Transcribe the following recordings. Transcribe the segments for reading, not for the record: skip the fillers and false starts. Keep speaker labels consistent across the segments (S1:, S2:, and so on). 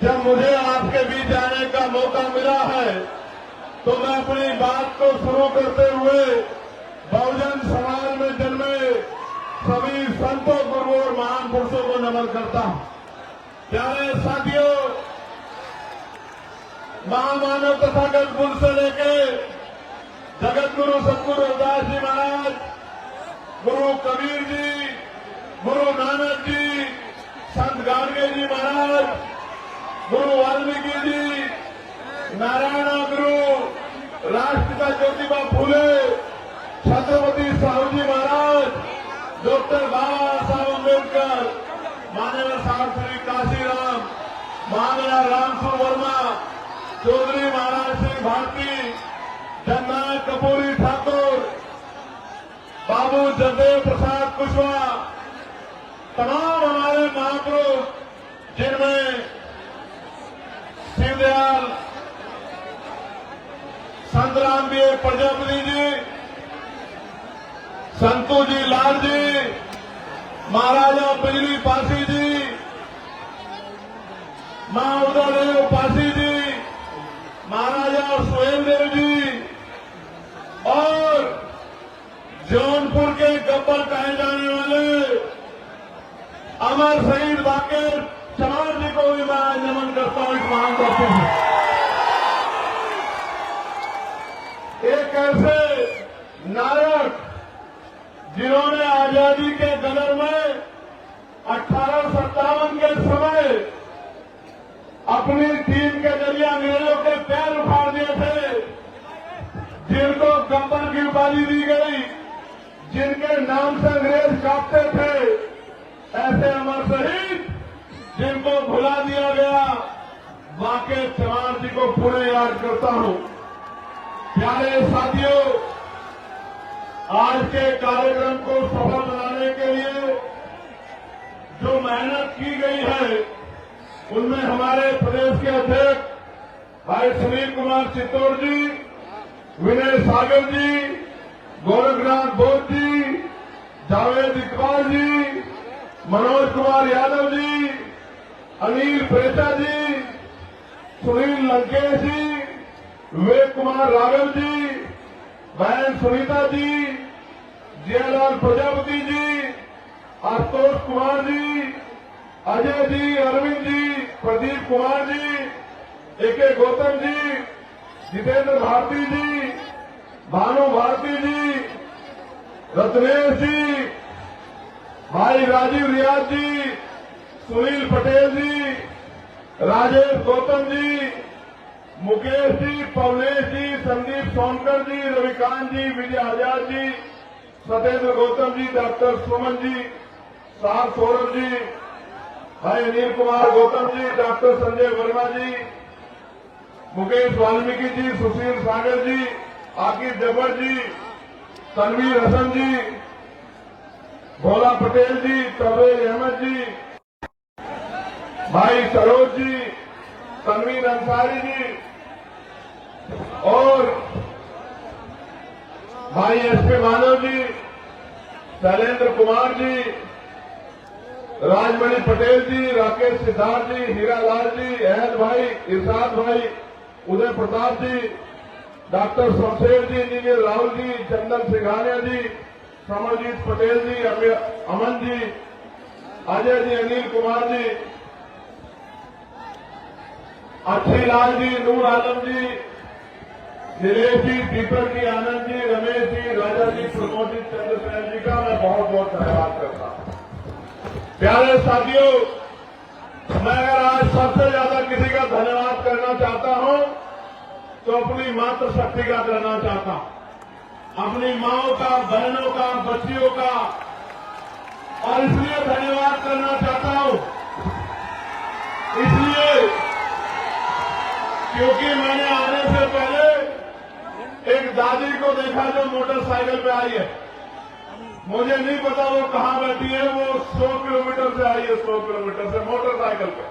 S1: जब मुझे आपके बीच आने का मौका मिला है तो मैं अपनी बात को शुरू करते हुए बहुजन समाज में जन्मे सभी संतों, गुरुओं और महान पुरुषों को नमन करता हूं। प्यारे साथियों, महामानव तथागत गुरु से लेके जगत गुरु सतगुरु रविदास जी महाराज, गुरु कबीर जी, गुरु नानक जी, संत गाडगे जी महाराज, गुरु वाल्मीकि जी, नारायण गुरु, राष्ट्रपिता ज्योतिबा फूले, छत्रपति साहू जी महाराज, डॉक्टर बाबा साहब अम्बेडकर, माननीय साहब श्री काशीराम, माननीय रामसुर वर्मा, चौधरी महाराज सिंह भारती, जननायक कपूरी ठाकुर, बाबू जगदेव प्रसाद कुशवाहा, तमाम हमारे महापुरुष, जिनमें शिवदयाल, संत रामदेव प्रजापति जी, संतू जी लाल जी, महाराजा बिजली पासी जी, मां उदयदेव पासी जी, महाराजा सुहेलदेव जी और जौनपुर के गब्बर कहे जाने वाले अमर शहीद बाकेर चमार जी को भी मैं आज नमन करता हूं। इस महान करते हैं एक ऐसे नायक जिन्होंने आजादी के गदर में 1857 के समय अपनी टीम के जरिए अंग्रेजों के पैर उखाड़ दिए थे, जिनको गब्बर की उपाधि दी गई, जिनके नाम से अंग्रेज कांपते थे, ऐसे अमर शहीद जिनको भुला दिया गया, बाके चमार जी को पुणे याद करता हूं। प्यारे साथियों, आज के कार्यक्रम को सफल बनाने के लिए जो मेहनत की गई है, उनमें हमारे प्रदेश के अध्यक्ष भाई सुनील कुमार चित्तौड़ जी, विनय सागर जी, गोरखनाथ बोध जी, जावेद इकबाल जी, मनोज कुमार यादव जी, अनिल प्रेता जी, सुनील लंकेश जी, विवेक कुमार राघव जी, बहन सुनीता जी, जयलाल प्रजापति जी, आशुतोष कुमार जी, अजय जी, अरविंद जी, प्रदीप कुमार जी, ए.के. गौतम जी, जितेंद्र भारती जी, भानु भारती जी, रत्नेश जी, भाई राजीव रियाज जी, सुनील पटेल जी, राजेश गौतम जी, मुकेश जी, पवनेश जी, संदीप सोनकर जी, रविकांत जी, विजय आजाद जी, सत्येंद्र गौतम जी, डॉक्टर सुमन जी, साहब सौरभ जी, भाई अनिल कुमार गौतम जी, डॉक्टर संजय वर्मा जी, मुकेश वाल्मीकि जी, सुशील सागर जी, आकिब जब्बर जी, तनवीर हसन जी, भोला पटेल जी, तबरेज अहमद जी, भाई सरोज जी, तनवीर अंसारी जी और भाई एस.के. मानव जी, शैलेंद्र कुमार जी, राजमणि पटेल जी, राकेश सिद्धार्थ जी, हीरा लाल जी, अहद भाई, इरशाद भाई, उदय प्रताप जी, डॉक्टर शमशेर जी, इंजीनियर राहुल जी, चंदन सिंघानिया जी, समरजीत पटेल जी, अमन जी, अजय जी, अनिल कुमार जी, अच्छी लाल जी, नूर आलम जी, नीलेश जी, दीपक जी, आनंद जी, रमेश जी, राजा जी, प्रमोद जी, चंद्रसेन जी का मैं बहुत बहुत धन्यवाद करता हूं। प्यारे साथियों, मैं अगर आज सबसे ज्यादा किसी का धन्यवाद करना चाहता हूं तो अपनी मातृशक्ति का करना चाहता हूं, अपनी माओं का, बहनों का, बच्चियों का, और इसलिए धन्यवाद करना चाहता हूं इसलिए क्योंकि मैंने आने से पहले एक दादी को देखा जो मोटरसाइकिल पे आई है। मुझे नहीं पता वो कहां बैठी है, वो 100 किलोमीटर से आई है, 100 किलोमीटर से मोटरसाइकिल पे।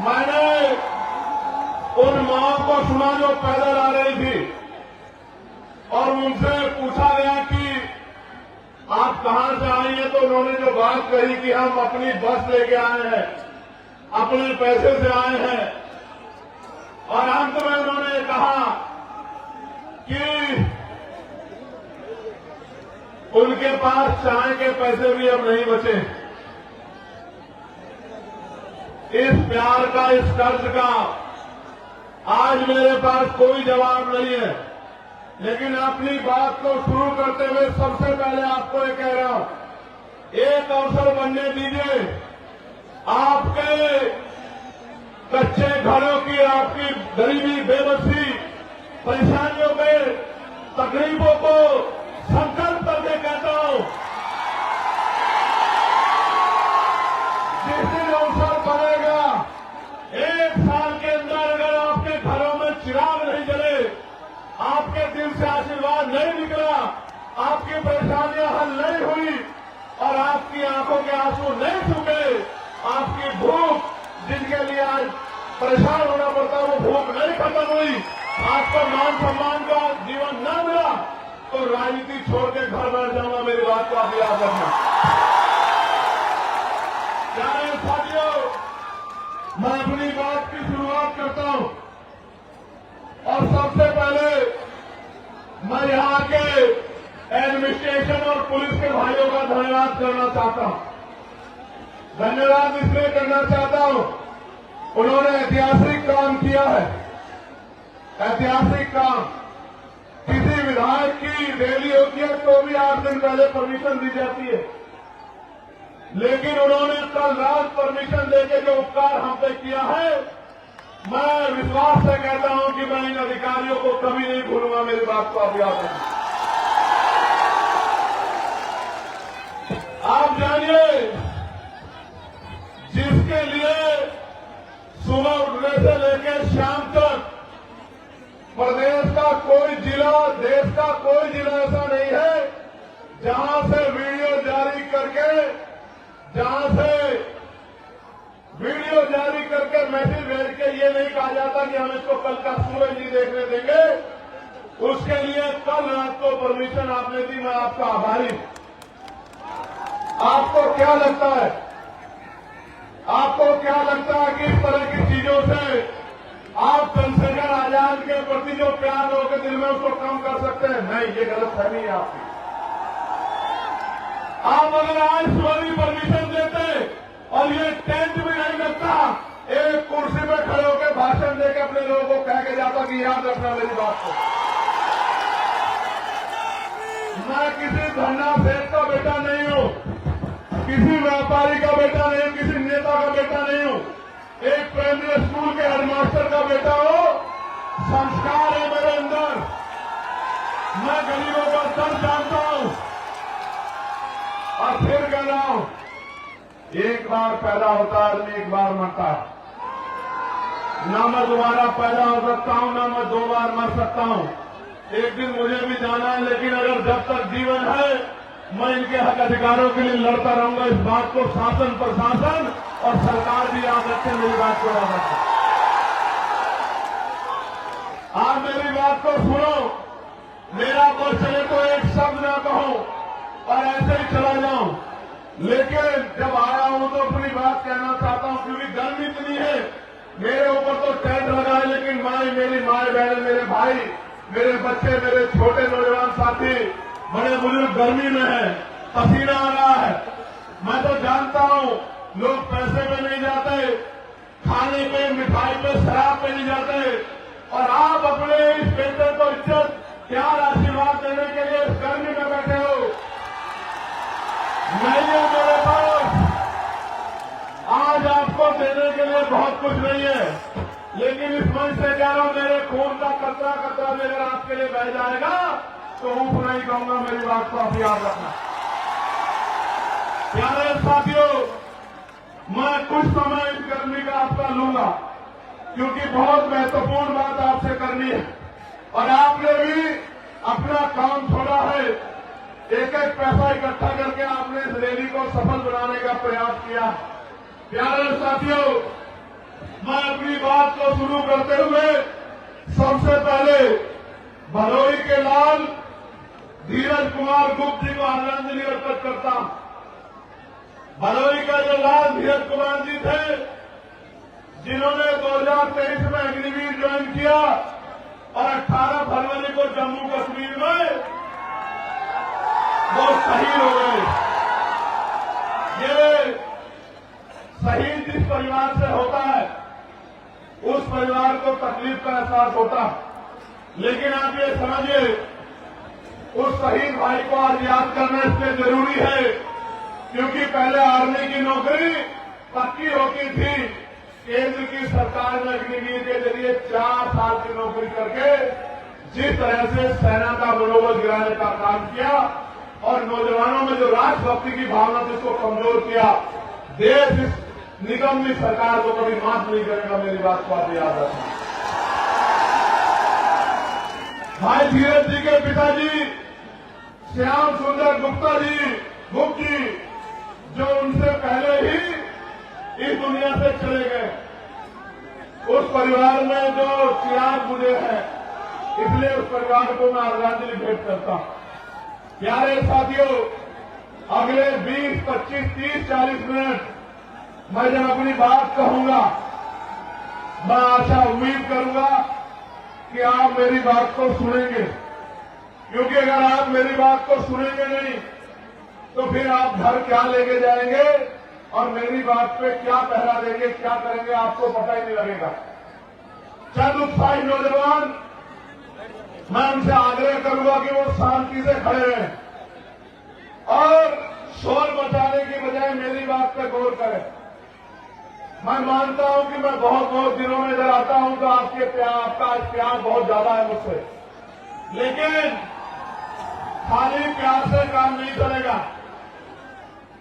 S1: मैंने उन माओं को सुना जो पैदल आ रही थी और उनसे पूछा गया कि आप कहां से आई हैं, तो उन्होंने जो बात कही कि हम अपनी बस लेके आए हैं, अपने पैसे से आए हैं और अंत में उन्होंने कहा कि उनके पास चाय के पैसे भी अब नहीं बचे। इस प्यार का, इस कर्ज का आज मेरे पास कोई जवाब नहीं है, लेकिन अपनी बात को शुरू करते हुए सबसे पहले आपको ये कह रहा हूं, एक अवसर बनने दीजिए। आपके कच्चे घरों की, आपकी गरीबी, बेबसी, परेशानियों में तकलीफों को संकल्प करके कहता हूं, जिस दिन अवसर बनेगा, एक साल के अंदर अगर आपके घरों में चिराग नहीं जले, आपके दिल से आशीर्वाद नहीं निकला, आपकी परेशानियां हल नहीं हुई और आपकी आंखों के आंसू नहीं सूखे, आपकी भूख, जिनके लिए आज परेशान होना पड़ता, वो भूख नहीं खत्म हुई, आपको मान सम्मान का जीवन न मिला, तो राजनीति छोड़ के घर बैठ जाऊंगा। मेरी बात को आप याद रखना। प्यारे साथियों, मैं अपनी बात की शुरुआत करता हूं और सबसे पहले मैं यहां के एडमिनिस्ट्रेशन और पुलिस के भाइयों का धन्यवाद करना चाहता हूं। धन्यवाद इसलिए करना चाहता हूं, उन्होंने ऐतिहासिक काम किया है। ऐतिहासिक काम, किसी विधायक की रैली होती है तो भी 8 दिन पहले परमिशन दी जाती है, लेकिन उन्होंने कल रात परमिशन देके जो उपकार हम पे किया है, मैं विश्वास से कहता हूं कि मैं इन अधिकारियों को कभी नहीं भूलूंगा। मेरी बात को आप याद रखें। आप जानिए, जिसके लिए सुबह उठने से लेकर शाम तक प्रदेश का कोई जिला, देश का कोई जिला ऐसा नहीं है जहां से वीडियो जारी करके मैसेज भेज के ये नहीं कहा जाता कि हम इसको कल का सूरज नहीं देखने देंगे। उसके लिए कल रात को परमिशन आपने दी, मैं आपका आभारी हूं। आपको क्या लगता है, कि इस तरह की चीजों से आप चंद्रशेखर आजाद के प्रति जो प्यार लोगों के दिल में उसको कम कर सकते हैं? नहीं, ये गलतफहमी है आपकी। आप अगर आज सुबह भी परमिशन देते और ये टेंट भी नहीं लगता, एक कुर्सी पे खड़े होकर भाषण देकर अपने लोगों को कह के जाता कि याद रखना मेरी बात को। मैं किसी धन्ना सेठ का बेटा नहीं हूं, किसी व्यापारी का बेटा नहीं हूं, किसी नेता का बेटा नहीं हूं, एक प्राइमरी स्कूल के हेडमास्टर का बेटा हूं। संस्कार है मेरे अंदर, मैं गरीबों का दर्द जानता हूं और फिर कह रहा हूं, एक बार पैदा होता है आदमी, एक बार मरता है। ना मैं दोबारा पैदा हो सकता हूं, ना मैं 2 बार मर सकता हूं। एक दिन मुझे भी जाना है, लेकिन अगर जब तक जीवन है मैं इनके हक अधिकारों के लिए लड़ता रहूंगा। इस बात को शासन, प्रशासन और सरकार भी याद रखें, मेरी बात को याद रखें। आप मेरी बात को सुनो, मेरा को चले तो एक शब्द ना कहूं और ऐसे ही चला जाऊं, लेकिन जब आया हूं तो अपनी बात कहना चाहता हूं, क्योंकि गर्मी इतनी है। मेरे ऊपर तो टेंट लगा है, लेकिन मेरी माए बहन, मेरे भाई, मेरे बच्चे, मेरे छोटे नौजवान साथी बड़े बुजुर्ग गर्मी में है, पसीना आ रहा है। मैं तो जानता हूं लोग पैसे पे नहीं जाते, खाने पे, मिठाई पे, शराब पे नहीं जाते, और आप अपने इस बेटे को इज्जत, प्यार, आशीर्वाद देने के लिए इस गर्मी में बैठे हो। नहीं है मेरे पास आज आपको देने के लिए बहुत कुछ नहीं है, लेकिन इस मंच से कह रहा हूं, मेरे खून का कतरा कतरा भी अगर आपके लिए बह जाएगा तो ऊप नहीं कहूंगा। मेरी बात को आप याद रखना। प्यारे साथियों, मैं कुछ समय इस गर्मी का आपका लूंगा, क्योंकि बहुत महत्वपूर्ण बात आपसे करनी है और आपने भी अपना काम छोड़ा है। एक एक पैसा इकट्ठा करके आपने इस रैली को सफल बनाने का प्रयास किया। प्यारे साथियों, मैं अपनी बात को शुरू करते हुए सबसे पहले भदोही के लाल धीरज कुमार गुप्त जी को आदरांजलि अर्पित करता हूं। भदोही का जो लाल धीरज कुमार जी थे, जिन्होंने 2023 में अग्निवीर ज्वाइन किया और 18 फरवरी को जम्मू कश्मीर में वो शहीद हो गए। ये शहीद जिस परिवार से होता है उस परिवार को तकलीफ का एहसास होता, लेकिन आप ये समझिए उस शहीद भाई को आज याद करना इसलिए जरूरी है क्योंकि पहले आर्मी की नौकरी पक्की होती थी। केंद्र की सरकार ने अग्निवीर के जरिए 4 साल की नौकरी करके जिस तरह से सेना का मनोबल गिराने का काम किया और नौजवानों में जो राष्ट्रभक्ति की भावना थी उसको कमजोर किया, देश इस निगम सरकार को कभी माफ नहीं करेगा। मेरी बात को आप याद रखना। भाई धीरज जी के पिताजी श्याम सुंदर गुप्ता जी जो उनसे पहले ही इस दुनिया से चले गए, उस परिवार में जो चिराग बुझे हैं, इसलिए उस परिवार को मैं आदरांजलि भेंट करता हूं। प्यारे साथियों, अगले 20, 25, 30, 40 मिनट मैं जब अपनी बात कहूंगा, मैं आशा उम्मीद करूंगा कि आप मेरी बात को सुनेंगे, क्योंकि अगर आप मेरी बात को सुनेंगे नहीं तो फिर आप घर क्या लेके जाएंगे और मेरी बात पे क्या पहरा देंगे, क्या करेंगे, आपको पता ही नहीं लगेगा। चंद उत्साही नौजवान, मैं उनसे आग्रह करूंगा कि वो शांति से खड़े रहें और शोर मचाने की बजाय मेरी बात पे गौर करें। मैं मानता हूं कि मैं बहुत दिनों में इधर आता हूं तो आपका प्यार बहुत ज्यादा है मुझसे, लेकिन खाली प्यार से काम नहीं चलेगा।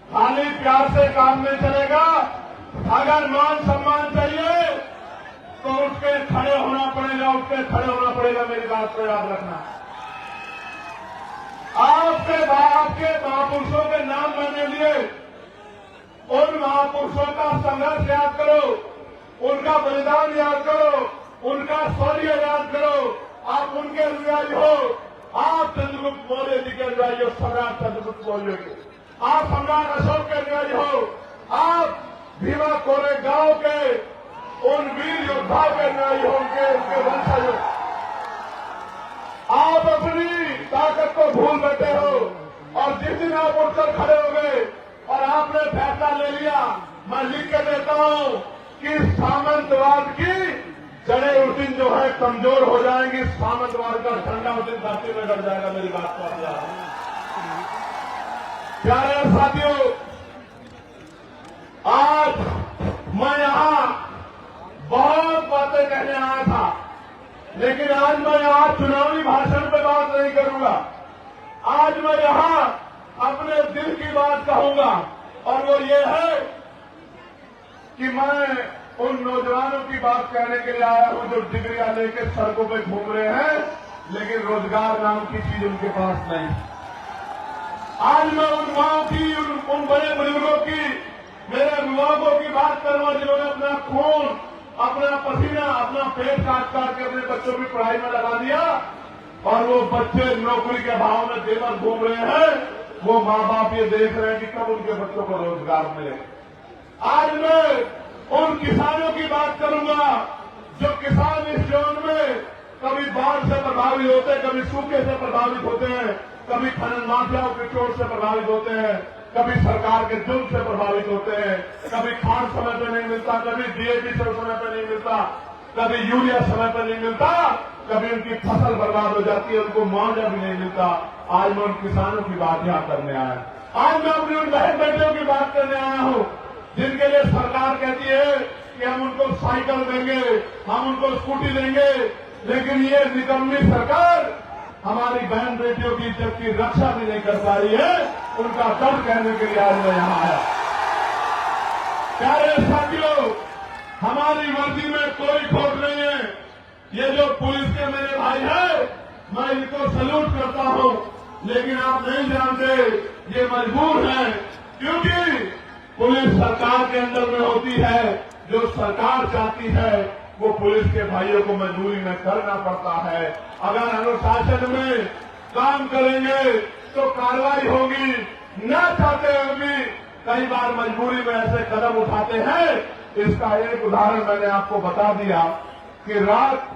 S1: खाली प्यार से काम नहीं चलेगा। अगर मान सम्मान चाहिए तो उठ के खड़े होना पड़ेगा। मेरी बात को याद रखना। आपके महापुरुषों के नाम मैंने लिए, उन महापुरुषों का संघर्ष याद करो, उनका बलिदान याद करो, उनका शौर्य याद करो। आप उनके अनुयायी हो, आप चंद्रगुप्त मौर्य जी के अनुयायी हो, सम्राट चंद्रगुप्त मौर्य के। आप सम्राट अशोक के अनुयायी हो, आप भीमा कोरेगांव के उन वीर योद्धाओं के अनुयायी हो, उनके वंशज हो। आप अपनी ताकत को भूल बैठे हो और जिस दिन आप उठकर खड़े हो गए और आपने फैसला ले लिया, मैं लिख के देता हूं कि सामंतवाद की जड़ें उस दिन जो है कमजोर हो जाएंगी, सामंतवाद का झंडा उस दिन धरती में गड़ जाएगा। मेरी बात को आप याद रखें। प्यारे साथियों, आज मैं यहां बहुत बातें कहने आया था, लेकिन आज मैं यहां चुनावी भाषण पे बात नहीं करूंगा। आज मैं यहां अपने दिल की बात कहूंगा और वो ये है कि मैं उन नौजवानों की बात कहने के लिए आया हूं जो डिग्रियां लेके सड़कों पे घूम रहे हैं, लेकिन रोजगार नाम की चीज उनके पास नहीं। आज मैं उन माओं की, उन बड़े बुजुर्गों की, मेरे अभिभावकों की बात करूंगा जिन्होंने अपना खून, अपना पसीना, अपना पेट काट के अपने बच्चों की पढ़ाई में लगा दिया और वो बच्चे नौकरी के भाव में बेबस घूम रहे हैं। वो माँ बाप ये देख रहे हैं कि कब उनके बच्चों को रोजगार मिले। आज मैं उन किसानों की बात करूंगा जो किसान इस जोन में कभी बाढ़ से प्रभावित होते हैं, कभी सूखे से प्रभावित होते हैं, कभी खनन माफियाओं के चोट से प्रभावित होते हैं, कभी सरकार के जुल्म से प्रभावित होते हैं, कभी खाद समय पर नहीं मिलता, कभी डीएपी समय पर नहीं मिलता, कभी यूरिया समय पर नहीं मिलता, कभी उनकी फसल बर्बाद हो जाती है, उनको मुआवजा भी नहीं मिलता। आज मैं उन किसानों की बात यहां करने आया। आज मैं अपनी उन बहन बेटियों की बात करने आया हूं जिनके लिए सरकार कहती है कि हम उनको साइकिल देंगे, हम उनको स्कूटी देंगे, लेकिन ये निकम्मी सरकार हमारी बहन बेटियों की इज्जत की रक्षा भी नहीं कर पा रही है। उनका दर्द कहने के लिए आज मैं यहां आया। प्यारे साथियों, हमारी वर्दी में कोई खोट नहीं है। ये जो पुलिस के मेरे भाई हैं, मैं इनको सल्यूट करता हूं, लेकिन आप नहीं जानते ये मजबूर हैं, क्योंकि पुलिस सरकार के अंदर में होती है। जो सरकार चाहती है वो पुलिस के भाइयों को मजबूरी में करना पड़ता है। अगर अनुशासन में काम करेंगे तो कार्रवाई होगी, न चाहते हुए भी कई बार मजबूरी में ऐसे कदम उठाते हैं इसका एक उदाहरण मैंने आपको बता दिया कि रात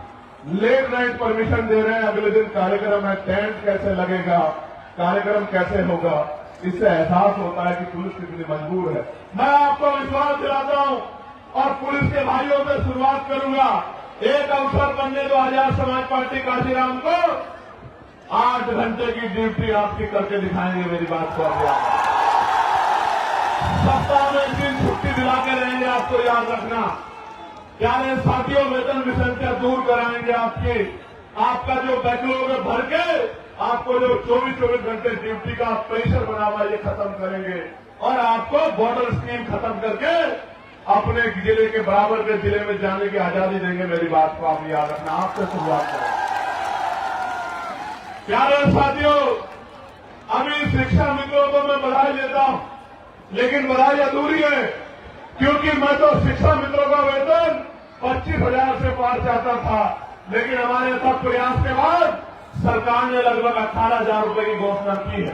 S1: लेट नाइट परमिशन दे रहे हैं, अगले दिन कार्यक्रम है, टेंट कैसे लगेगा, कार्यक्रम कैसे होगा, इससे एहसास होता है कि पुलिस कितनी मजबूर है। मैं आपको विश्वास दिलाता हूं और पुलिस के भाइयों से शुरुआत करूंगा। एक अवसर बनने दो आजाद समाज पार्टी काशीराम को, 8 घंटे की ड्यूटी आपकी करके दिखाएंगे। मेरी बात को आगे सप्ताह में 1 दिन छुट्टी दिला के रहेंगे, आपको याद रखना। प्यारे साथियों, वेतन विसंख्या दूर कराएंगे आपका जो बैकलॉग है भर के, आपको जो 24 घंटे ड्यूटी का प्रेशर बना हुआ ये खत्म करेंगे और आपको बॉर्डर स्कीम खत्म करके अपने जिले के बराबर के जिले में जाने की आजादी देंगे। मेरी बात को आप याद रखना। आपसे शुरुआत करें। प्यारे साथियों, अभी शिक्षा मित्रों को मैं बधाई देता हूं, लेकिन बधाई अधूरी है, क्योंकि मैं तो शिक्षा मित्रों का वेतन 25,000 से पार जाता था, लेकिन हमारे सब प्रयास के बाद सरकार ने लगभग 18,000 रुपए की घोषणा की है।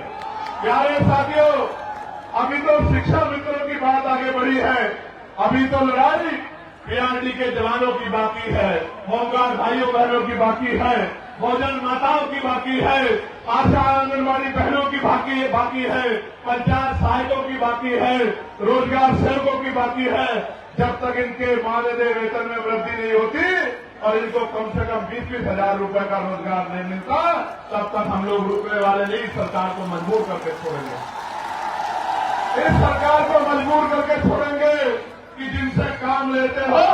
S1: प्यारे साथियों, अभी तो शिक्षा मित्रों की बात आगे बढ़ी है, अभी तो लड़ाई पीआरडी के जवानों की बाकी है, होमगार्ड भाइयों बहनों की बाकी है, भोजन माताओं की बाकी है, आशा आंगनबाड़ी बहनों की बाकी है, पंचायत सहायकों की बाकी है, रोजगार सेवकों की बाकी है। जब तक इनके मानदेय वेतन में वृद्धि नहीं होती और इनको कम से कम 20-20 हजार रुपए का रोजगार नहीं मिलता, तब तक हम लोग रुकने वाले नहीं, सरकार को मजबूर करके छोड़ेंगे। इस सरकार को मजबूर करके छोड़ेंगे कि जिनसे काम लेते हो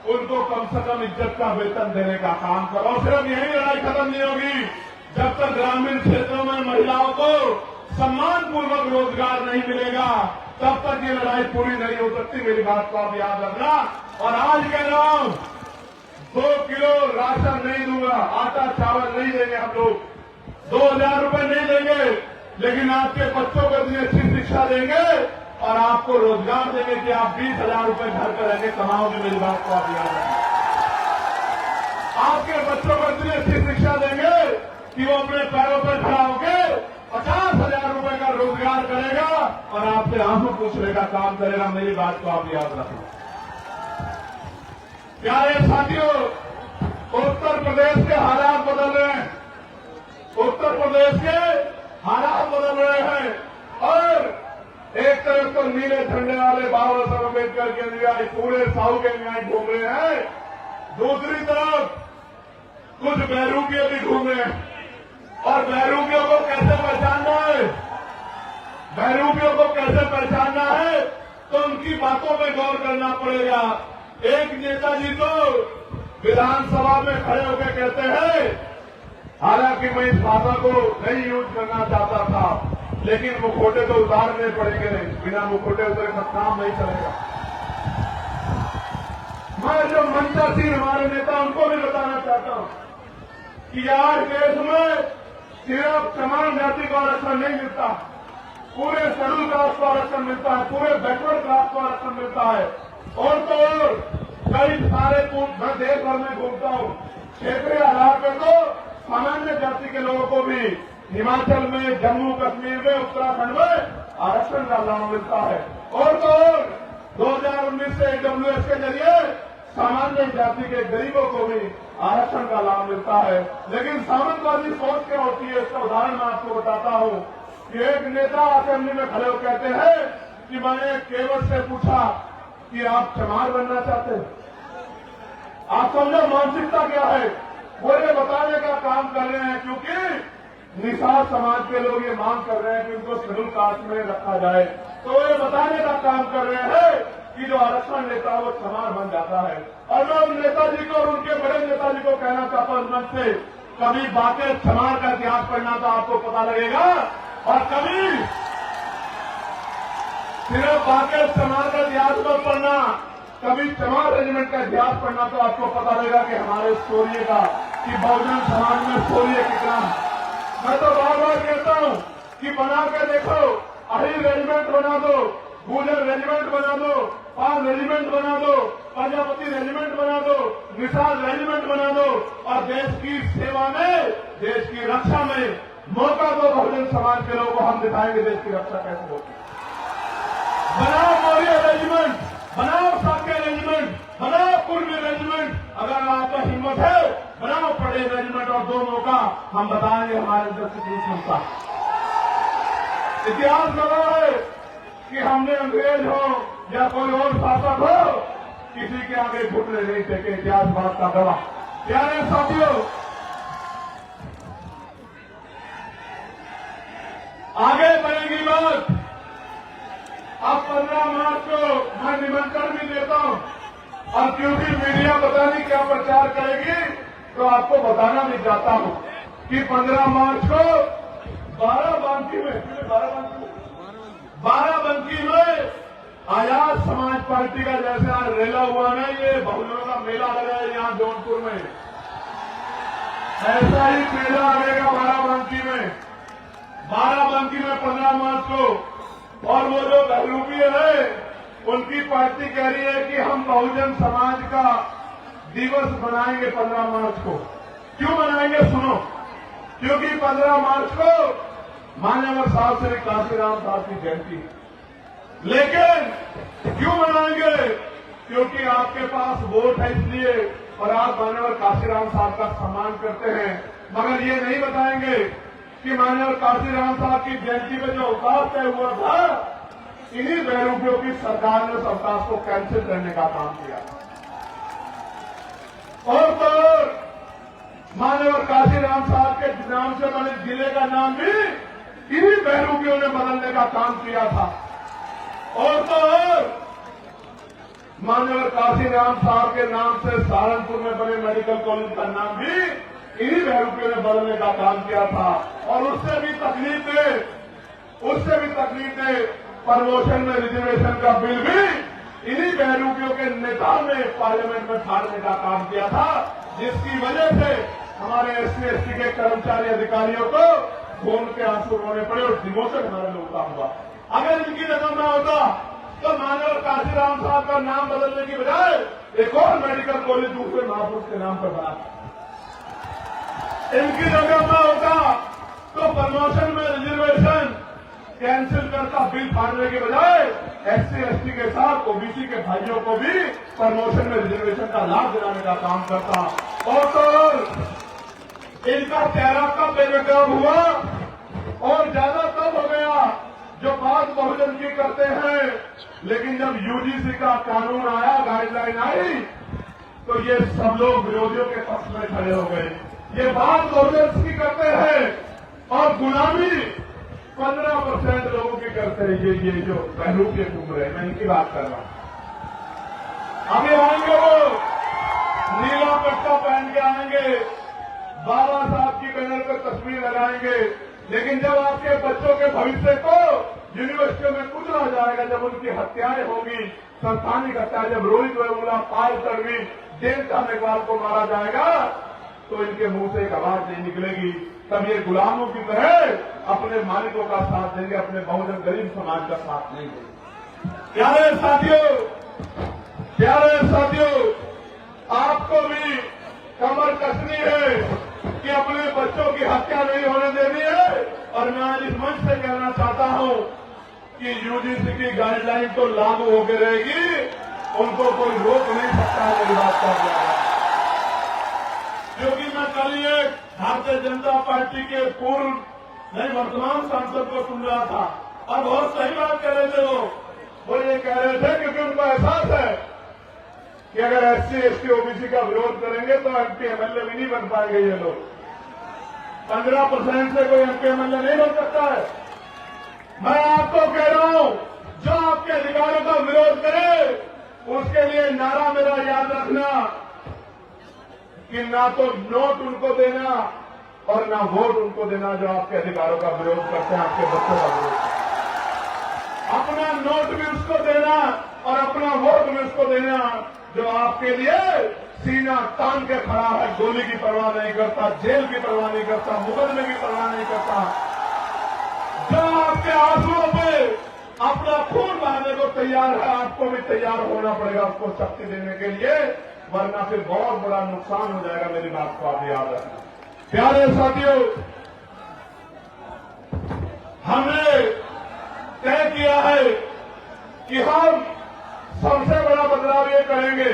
S1: उनको कम से कम इज्जत का वेतन देने का काम करो। सिर्फ यही लड़ाई खत्म नहीं होगी जब तक ग्रामीण क्षेत्रों में महिलाओं को सम्मानपूर्वक रोजगार नहीं मिलेगा, तब तक ये लड़ाई पूरी नहीं हो सकती। मेरी बात को आप याद रखना। और आज कह रहा हूं, 2 किलो राशन नहीं दूंगा, आटा चावल नहीं देंगे हम लोग, 2,000 रुपए नहीं देंगे, लेकिन आपके बच्चों को इतनी अच्छी शिक्षा देंगे और आपको रोजगार देंगे कि आप 20,000 रुपए घर पर रहकर कमाओगे। मेरी बात को आप याद रखें। आपके बच्चों को इतनी अच्छी शिक्षा देंगे कि वो अपने पैरों पर खड़ा होकर 50,000 रुपए का रोजगार करेगा और आपसे आंसू पूछने का काम करेगा। मेरी बात को आप याद रखें। प्यारे साथियों, उत्तर प्रदेश के हालात बदल रहे हैं, उत्तर प्रदेश के हालात बदल रहे हैं और एक तरफ तो नीले झंडे वाले बाबा साहब अम्बेडकर के अनुयायी पूरे साउथ के अनुयायी घूम रहे हैं, दूसरी तरफ कुछ बहरूपियों भी घूम रहे हैं। और बहरूपियों को कैसे पहचानना है, बहरूपियों को कैसे पहचानना है, तो उनकी बातों पर गौर करना पड़ेगा। एक नेताजी तो विधानसभा में खड़े होकर कहते हैं, हालांकि मैं इस भाषा को नहीं यूज करना चाहता था, लेकिन मुखौटे तो उतारने पड़ेंगे, बिना मुखौटे उतरे का काम नहीं चलेगा। मैं जो मंचासीन हमारे नेता उनको भी बताना चाहता हूं कि आज देश में सिर्फ चमार जाति को आरक्षण नहीं मिलता, पूरे शेड्यूल कास्ट को आरक्षण मिलता है, पूरे बैकवर्ड क्लास को आरक्षण मिलता है। और तो और कई सारे मैं देश भर में घूमता हूं, क्षेत्रीय आधार पर तो सामान्य जाति के लोगों को भी हिमाचल में, जम्मू कश्मीर में, उत्तराखंड में आरक्षण का लाभ मिलता है। और तो और 2019 से AWS के जरिए सामान्य जाति के गरीबों को भी आरक्षण का लाभ मिलता है। लेकिन सामंतवादी सोच क्या होती है, इसका उदाहरण मैं आपको बताता हूं कि एक नेता असेंबली में खड़े होकर कहते हैं कि मैंने केवल से पूछा कि आप चमार बनना चाहते हैं। आप समझो मानसिकता क्या है, वो ये बताने का काम कर रहे हैं, क्योंकि निषाद समाज के लोग ये मांग कर रहे हैं कि उनको शेड्यूल कास्ट में रखा जाए, तो ये बताने का काम कर रहे हैं कि जो आरक्षण लेता है वो चमार बन जाता है। और मैं उन नेताजी को और उनके बड़े नेताजी को कहना चाहता हूं मंच से, कभी बाकी चमार का इतिहास पढ़ना तो आपको पता लगेगा, और कभी सिर्फ बाकी चमार का इतिहास मत पढ़ना, कभी चमार रेजिमेंट का इतिहास पढ़ना तो आपको पता लगेगा कि हमारे शौर्य का, कि बहुजन समाज में शौर्य कितना। मैं तो बार बार कहता हूं कि बना के देखो, अहिर रेजिमेंट बना दो, गुजर रेजिमेंट बना दो, पाल रेजिमेंट बना दो, प्रजापति रेजिमेंट बना दो, निषाद रेजिमेंट बना दो, और देश की सेवा में, देश की रक्षा में मौका दो बहुजन समाज के लोगों को, हम दिखाएंगे देश की रक्षा कैसे होगी। बनाओ मौर्य रेजिमेंट, बनाओ साक्य रेजिमेंट, बनाओ कुर्मी रेजिमेंट, अगर आपका हिम्मत है बनाओ पटेल रेजिमेंट, और दोनों का हम बताएंगे हमारे अंदर कितनी क्षमता। इतिहास गवाह है कि हमने अंग्रेज हो या कोई और शासक हो किसी के आगे घुटने नहीं टेके, इतिहास बात का गवाह। प्यारे साथियों, आगे बढ़ेगी बात। अब 15 मार्च को मैं निमंत्रण भी देता हूं, और क्योंकि मीडिया पता नहीं क्या प्रचार करेगी तो आपको बताना भी चाहता हूं कि 15 मार्च को बाराबंकी में आजाद समाज पार्टी का जैसे आज रेला हुआ ना, ये बहुजनों का मेला लगा है यहां जौनपुर में, ऐसा ही मेला लगेगा बाराबंकी में। बाराबंकी में 15 मार्च को, और वो जो बहरूपी है उनकी पार्टी कह रही है कि हम बहुजन समाज का दिवस बनाएंगे 15 मार्च को। क्यों बनाएंगे सुनो, क्योंकि 15 मार्च को मान्यवर साहब श्री काशीराम साहब की जयंती है। लेकिन क्यों मनाएंगे, क्योंकि आपके पास वोट है इसलिए, और आप मान्यवर काशीराम साहब का सम्मान करते हैं, मगर ये नहीं बताएंगे कि मान्यवर काशीराम साहब की जयंती में जो अवकाश तय हुआ था, इन्हीं बहरूपियों की सरकार ने उस अवकाश को कैंसिल करने का काम किया। और तो मान्यवर काशीराम साहब के नाम से बने जिले का नाम भी इन्हीं बहरूपियों ने बदलने का काम किया था। और तो मान्यवर काशीराम साहब के नाम से सहारनपुर में बने मेडिकल कॉलेज का नाम भी इन्हीं बहरूपियों ने बदलने का काम किया था। और उससे भी तकलीफ है प्रमोशन में रिजर्वेशन का बिल भी इन्हीं बहरूपियों के नेताओं ने पार्लियामेंट में फाड़ने का काम किया था, जिसकी वजह से हमारे SC/ST के कर्मचारी अधिकारियों को खून के आंसू रोने पड़े और डिमोशन हमारे में उठा हुआ। अगर इनकी रकम ना होता तो मान्यवर काशीराम साहब का नाम बदलने की बजाय एक और मेडिकल कॉलेज दूसरे महापुरुष के नाम पर बना। इनकी रकम ना होता तो प्रमोशन में रिजर्वेशन कैंसिल करता, बिल फाड़ने के बजाय SC/ST के साथ OBC के भाइयों को भी प्रमोशन में रिजर्वेशन का लाभ दिलाने का काम करता। और तो इनका चेहरा कब बेनकाब हुआ और ज्यादा तब हो गया जो बात बहुजन की करते हैं, लेकिन जब UGC का कानून आया, गाइडलाइन आई, तो ये सब लोग विरोधियों के पक्ष में खड़े हो गए। ये बात बहुजन की करते हैं और गुलामी 15% लोगों की करते हैं। ये जो बहरूपी घूम रहे, मैं इनकी बात कर रहा हूं। अभी आएंगे वो नीला पट्टा पहन के आएंगे, बाबा साहब की बैनर पर तस्वीर लगाएंगे, लेकिन जब आपके बच्चों के भविष्य को यूनिवर्सिटियों में कुचला जाएगा, जब उनकी हत्याएं होंगी, संस्थानिक हत्याएं, जब रोहित वेमुला, पायल तड़वी, देवता मेघवाल को मारा जाएगा, तो इनके मुंह से एक आवाज नहीं निकलेगी। तब ये गुलामों की तरह अपने मालिकों का साथ देंगे, अपने बहुजन गरीब समाज का साथ नहीं देंगे। प्यारे साथियों, आपको भी कमर कसनी है कि अपने बच्चों की हत्या नहीं होने देनी है। और मैं आज इस मंच से कहना चाहता हूं कि UGC की गाइडलाइन तो लागू होकर रहेगी, उनको कोई रोक नहीं सकता है। मेरी बात कर रहा है, क्योंकि मैं कल ही एक भारतीय जनता पार्टी के वर्तमान सांसद को सुन रहा था, और बहुत सही बात कह रहे थे। वो ये कह रहे थे क्योंकि उनको एहसास है कि अगर SC/ST OBC का विरोध करेंगे तो MP MLA भी नहीं बन पाएंगे। ये लोग 15% से कोई MP MLA नहीं बन सकता है। मैं आपको कह रहा हूं, जो आपके अधिकारों का विरोध करे उसके लिए नारा मेरा याद रखना कि ना तो नोट उनको देना और ना वोट उनको देना जो आपके अधिकारों का विरोध करते हैं, आपके बच्चों का विरोध। अपना नोट भी उसको देना और अपना वोट भी उसको देना जो आपके लिए सीना तान के खड़ा है, गोली की परवाह नहीं करता, जेल की परवाह नहीं करता, मुकदमे की परवाह नहीं करता, जो आपके आंसुओं पे अपना खून बहाने को तैयार है। आपको भी तैयार होना पड़ेगा उसको शक्ति देने के लिए, वरना फिर बहुत बड़ा नुकसान हो जाएगा। मेरी बात को आप याद रखना। प्यारे साथियों, हमने तय किया है कि हम सबसे बड़ा बदलाव ये करेंगे,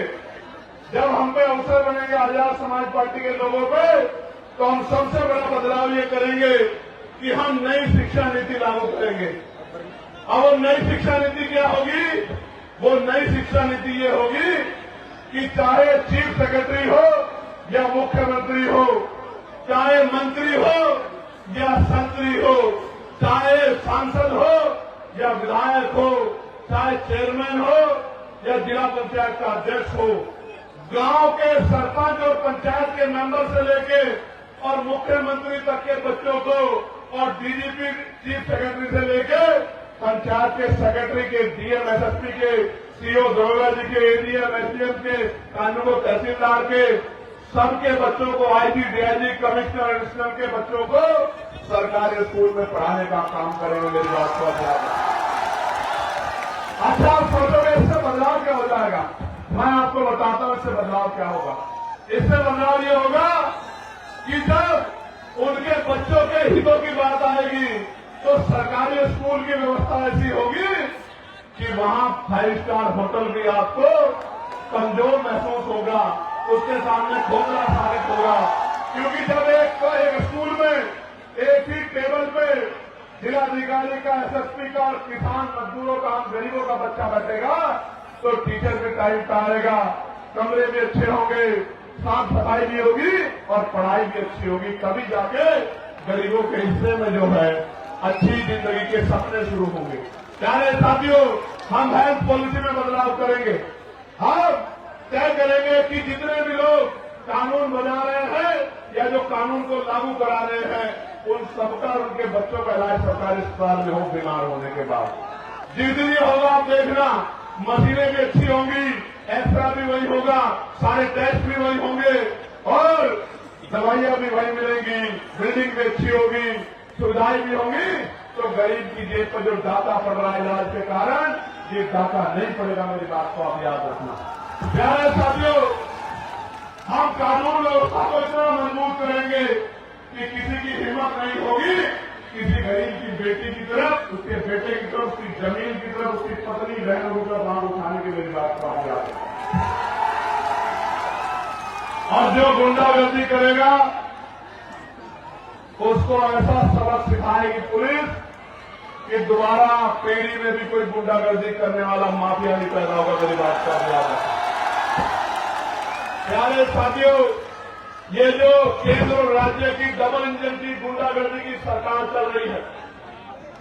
S1: जब हम पे अवसर बनेंगे आजाद समाज पार्टी के लोगों पे, तो हम सबसे बड़ा बदलाव ये करेंगे कि हम नई शिक्षा नीति लागू करेंगे। अब वो नई शिक्षा नीति क्या होगी? वो नई शिक्षा नीति ये होगी कि चाहे चीफ सेक्रेटरी हो या मुख्यमंत्री हो, चाहे मंत्री हो या संतरी हो, चाहे सांसद हो या विधायक हो, चाहे चेयरमैन हो या जिला पंचायत का अध्यक्ष हो, गांव के सरपंच और पंचायत के मेंबर से लेके और मुख्यमंत्री तक के बच्चों को और डीजीपी चीफ सेक्रेटरी से लेके पंचायत के सेक्रेटरी के, डीएम एसएसपी के, सीओ दरोगा जी के, एडीएम एसडीएम के, कानून तहसीलदार के, सबके बच्चों को, आईजी डीआईजी कमिश्नर एडिशनल के बच्चों को सरकारी स्कूल में पढ़ाने का काम करेंगे। मेरी बात को अच्छा आप सोचोगे इससे बदलाव क्या हो जाएगा? मैं आपको बताता हूं इससे बदलाव क्या होगा। इससे बदलाव ये होगा कि जब उनके बच्चों के हितों की बात आएगी तो सरकारी स्कूल की व्यवस्था ऐसी होगी कि वहां 5 स्टार होटल भी आपको कमजोर महसूस होगा, उसके सामने खोखला साबित होगा। क्योंकि जब एक स्कूल में एक ही टेबल पे जिलाधिकारी का, एसएसपी का और किसान मजदूरों का, हम गरीबों का बच्चा बैठेगा तो टीचर भी टाइम का आएगा, कमरे भी अच्छे होंगे, साफ सफाई भी होगी और पढ़ाई भी अच्छी होगी। तभी जाके गरीबों के हिस्से में जो है अच्छी जिंदगी के सपने शुरू होंगे। प्यारे साथियों, हम हेल्थ पॉलिसी में बदलाव करेंगे। हम तय करेंगे कि जितने भी लोग कानून बना रहे हैं या जो कानून को लागू करा रहे हैं, उन सबका उनके बच्चों का इलाज सरकारी अस्पताल में हो बीमार होने के बाद। जितनी होगा आप देखना, मशीनें भी अच्छी होंगी, एक्सरा भी वही होगा, सारे टेस्ट भी वही होंगे और दवाइयां भी वही मिलेंगी, बिल्डिंग भी अच्छी होगी, सुविधाएं भी होंगी। तो गरीब की जेब पर जो डाका पड़ रहा है इलाज के कारण, ये डाका नहीं पड़ेगा। मेरी बात को आप याद रखना। प्यारे साथियों, हम कानून व्यवस्था को इतना मजबूत करेंगे कि किसी की हिम्मत नहीं होगी किसी गरीब की बेटी की तरफ, उसके बेटे की तरफ, उसकी जमीन की तरफ, उसकी पत्नी बहनों का मांग उठाने की। मेरी बात को आप याद रखना। और जो गुंडागर्दी करेगा उसको ऐसा सबक सिखाएगी पुलिस कि दोबारा पेड़ी में भी कोई गुंडागर्दी करने वाला माफिया नहीं पैदा होगा। मेरी बात का याद रखना। प्यारे साथियों, ये जो केंद्र और राज्य की डबल इंजन की गुंडागर्दी की सरकार चल रही है,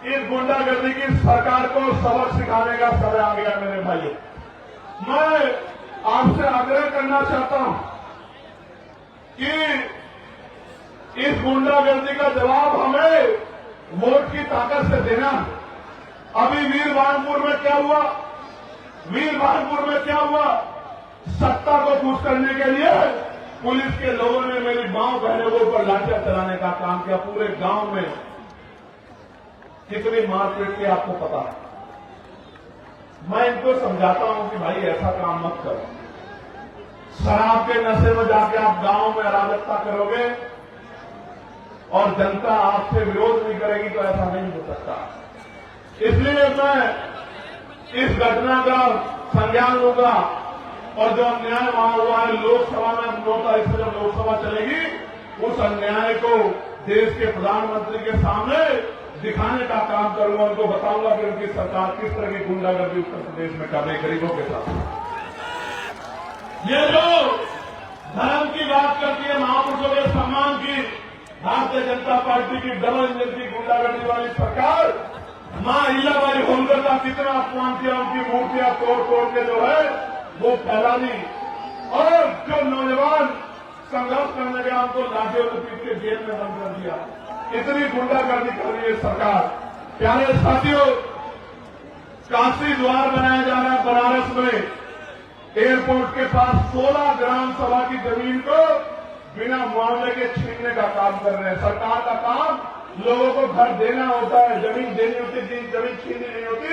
S1: इस गुंडागर्दी की सरकार को सबक सिखाने का समय आ गया। मेरे भाइयों, मैं आपसे आग्रह करना चाहता हूं कि इस गुंडागर्दी का जवाब हमें वोट की ताकत से देना। अभी वीरभानपुर में क्या हुआ? वीरभानपुर में क्या हुआ? सत्ता को खुश करने के लिए पुलिस के लोगों ने मेरी मां बहनों के ऊपर लाठियां चलाने का काम किया। पूरे गांव में कितनी मारपीट की आपको पता है। मैं इनको समझाता हूं कि भाई ऐसा काम मत करो। शराब के नशे में जाके आप गांव में अराजकता करोगे और जनता आपसे विरोध नहीं करेगी तो ऐसा नहीं हो सकता। इसलिए मैं इस घटना का संज्ञान लूंगा और जो अन्याय वहां हुआ है लोकसभा में 9 तारीख से जब लोकसभा चलेगी, उस अन्याय को देश के प्रधानमंत्री के सामने दिखाने का काम करूंगा। उनको बताऊंगा कि उनकी सरकार किस तरह की गुंडागर्दी उत्तर प्रदेश में कर रही गरीबों के साथ। ये जो धर्म की बात करती है, महापुरुषों के सम्मान की, भारतीय जनता पार्टी की डबल इंजन की गुंडागर्दी वाली सरकार मां अहिल्याबाई होलकर का कितना अपमान किया, उनकी मूर्तियां तोड़ तोड़ के जो है वो फैला दी और जो नौजवान संघर्ष करने गया उनको लाठियों से पीट के जेल में बंद कर दिया। इतनी गुंडागर्दी कर रही है सरकार। प्यारे साथियों, काशी द्वार बनाया जा रहा है बनारस में। एयरपोर्ट के पास 16 ग्राम सभा की जमीन को बिना मुआवजे के छीनने का काम कर रहे हैं। सरकार का काम लोगों को घर देना होता है, जमीन देनी होती है, जमीन छीननी नहीं होती।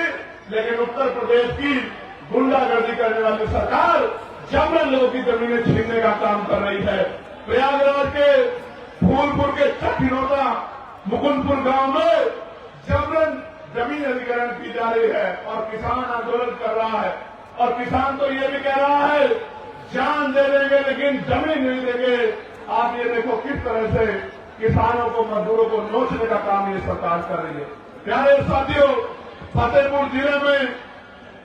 S1: लेकिन उत्तर प्रदेश की गुंडागर्दी करने वाली सरकार जबरन लोगों की जमीनें छीनने का काम कर रही है। प्रयागराज के फूलपुर के चटिनोदा मुकुंदपुर गांव में जबरन जमीन अधिग्रहण की जा रही है और किसान आंदोलन कर रहा है और किसान तो ये भी कह रहा है जान दे देंगे लेकिन जमीन नहीं देंगे। आप ये देखो किस तरह से किसानों को, मजदूरों को नोचने का काम ये सरकार कर रही है। प्यारे साथियों, फतेहपुर जिले में